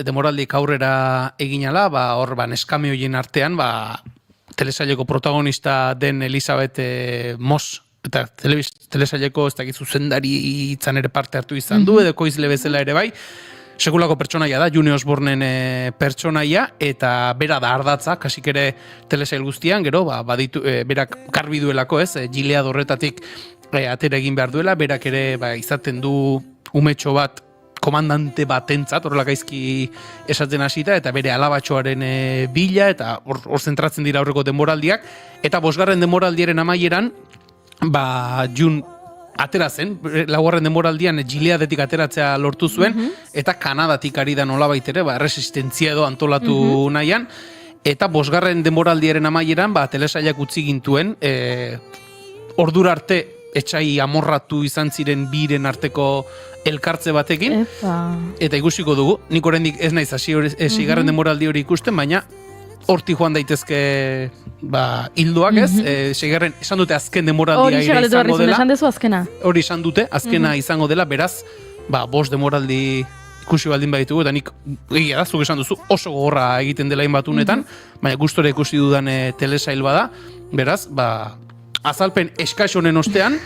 demoraldik aurrera eginala, hor neskame horien artean, telesaileko protagonista den Elizabeth Moss, eta telesaileko ez dakit zuzendari itzan ere parte hartu izan du, edo koizle bezala ere bai, sekulako pertsonaia da, June Osbornen pertsonaia, eta bera da ardatza, kasik ere telesail guztian, gero, berak garbi duelako ez, Gilead horretatik atera egin behar duela, berak ere izaten du umetxo bat, komandante batentzat, horrela gaizki esaten hasita, eta bere alabatxoaren bila, eta hor zentratzen dira aurreko denboraldiak, eta 5. denboraldiaren amaieran, Jun atera zen, 4. denboraldian Gileadetik ateratzea lortu zuen, eta Kanadatik ari da nolabait ere, resistentzia edo antolatu nahian, eta 5. denboraldiaren amaieran, telesailak utzi gintuen, ordura arte etxai amorratu izan ziren biren arteko elkartze batekin, eta ikusiko dugu, nik oraindik ez naiz hasi 6. denboraldi hori ikusten, baina horti joan daitezke hildoak ez, 6. esan dute azken demoraldia izango dela. Esan dezu azkena? Hori esan dute, azkena izango dela, beraz, 5 demoraldi ikusi baldin baditugu, eta nik egia da, zuk esan duzu, oso gogorra egiten dela inbatunetan, baina gustora ikusi dudan telesail bada, beraz, azalpen eskax honen ostean,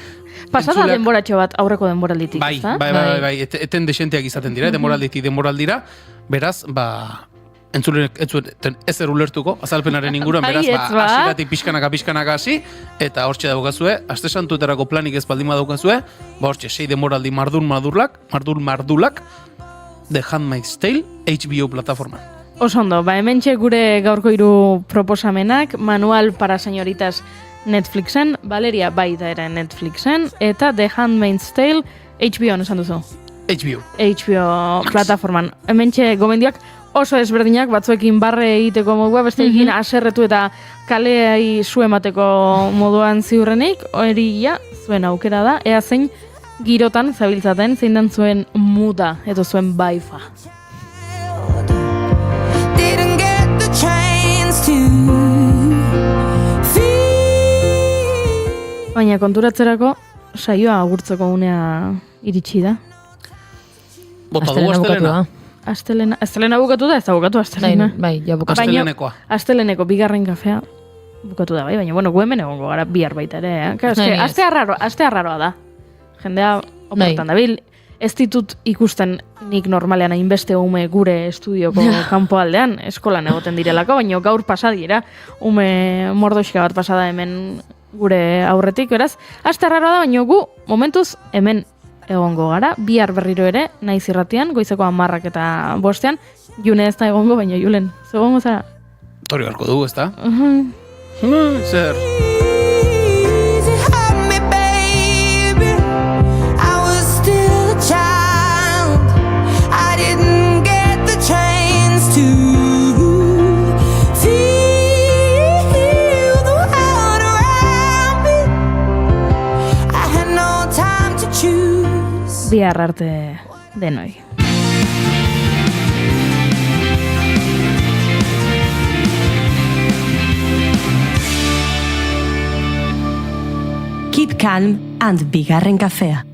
pasada denboratxo bat aurreko denboralditik, ez da? Bai, eten desenteak izaten dira, denboralditik denboraldira, beraz, entzulenek ez ulertuko, azalpenaren inguruan, beraz, hasiratik pixkanaka hasi, eta hortxe daukazue, aste santuetarako planik ez baldin badaukazue, hortxe, 6 denboraldi mardulak, The Handmaid's Tale, HBO plataforman. Osondo, hementxe gure gaurko 3 proposamenak, Manual para señoritas Netflixen, Valeria baita ere Netflixen, eta The Handmaid's Tale, HBO, esan duzu? HBO plataforman. Hementxe gomendiak oso ezberdinak, batzuekin barre egiteko modua, besteekin aserretu eta kaleai zu emateko moduan ziurrenik, hori zuen aukera da, ea zein girotan zabiltzaten, zein den zuen muda, edo zuen baifa. Baina konturatzerako, saioa agurtzeko unea iritsi da. Bota dugu astelena. Astelena bukatu da, ez da bukatu astelena. Bai, ja bukatu. Astelenekoa. Asteleneko 2. kafea bukatu da, bai, baina, gu hemen egongo gara bihar baita ere. Astea raroa da. Jendea oportan dabil. Ez ditut ikusten nik normalean hainbeste ume gure estudioko kanpoaldean, eskolan egoten direlako, baina gaur pasadira, ume mordoxka bat pasada hemen gure aurretik, beraz. Astea raroa da, baina gu momentuz hemen egongo gara, bihar berriro ere, naiz irratian, goizeko 10 eta 5, June ez da egongo, baina Julen, zu egongo zara? Tori garko dugu, ez da? Zer? Bihar arte denoi. Calm and bigarren kafea.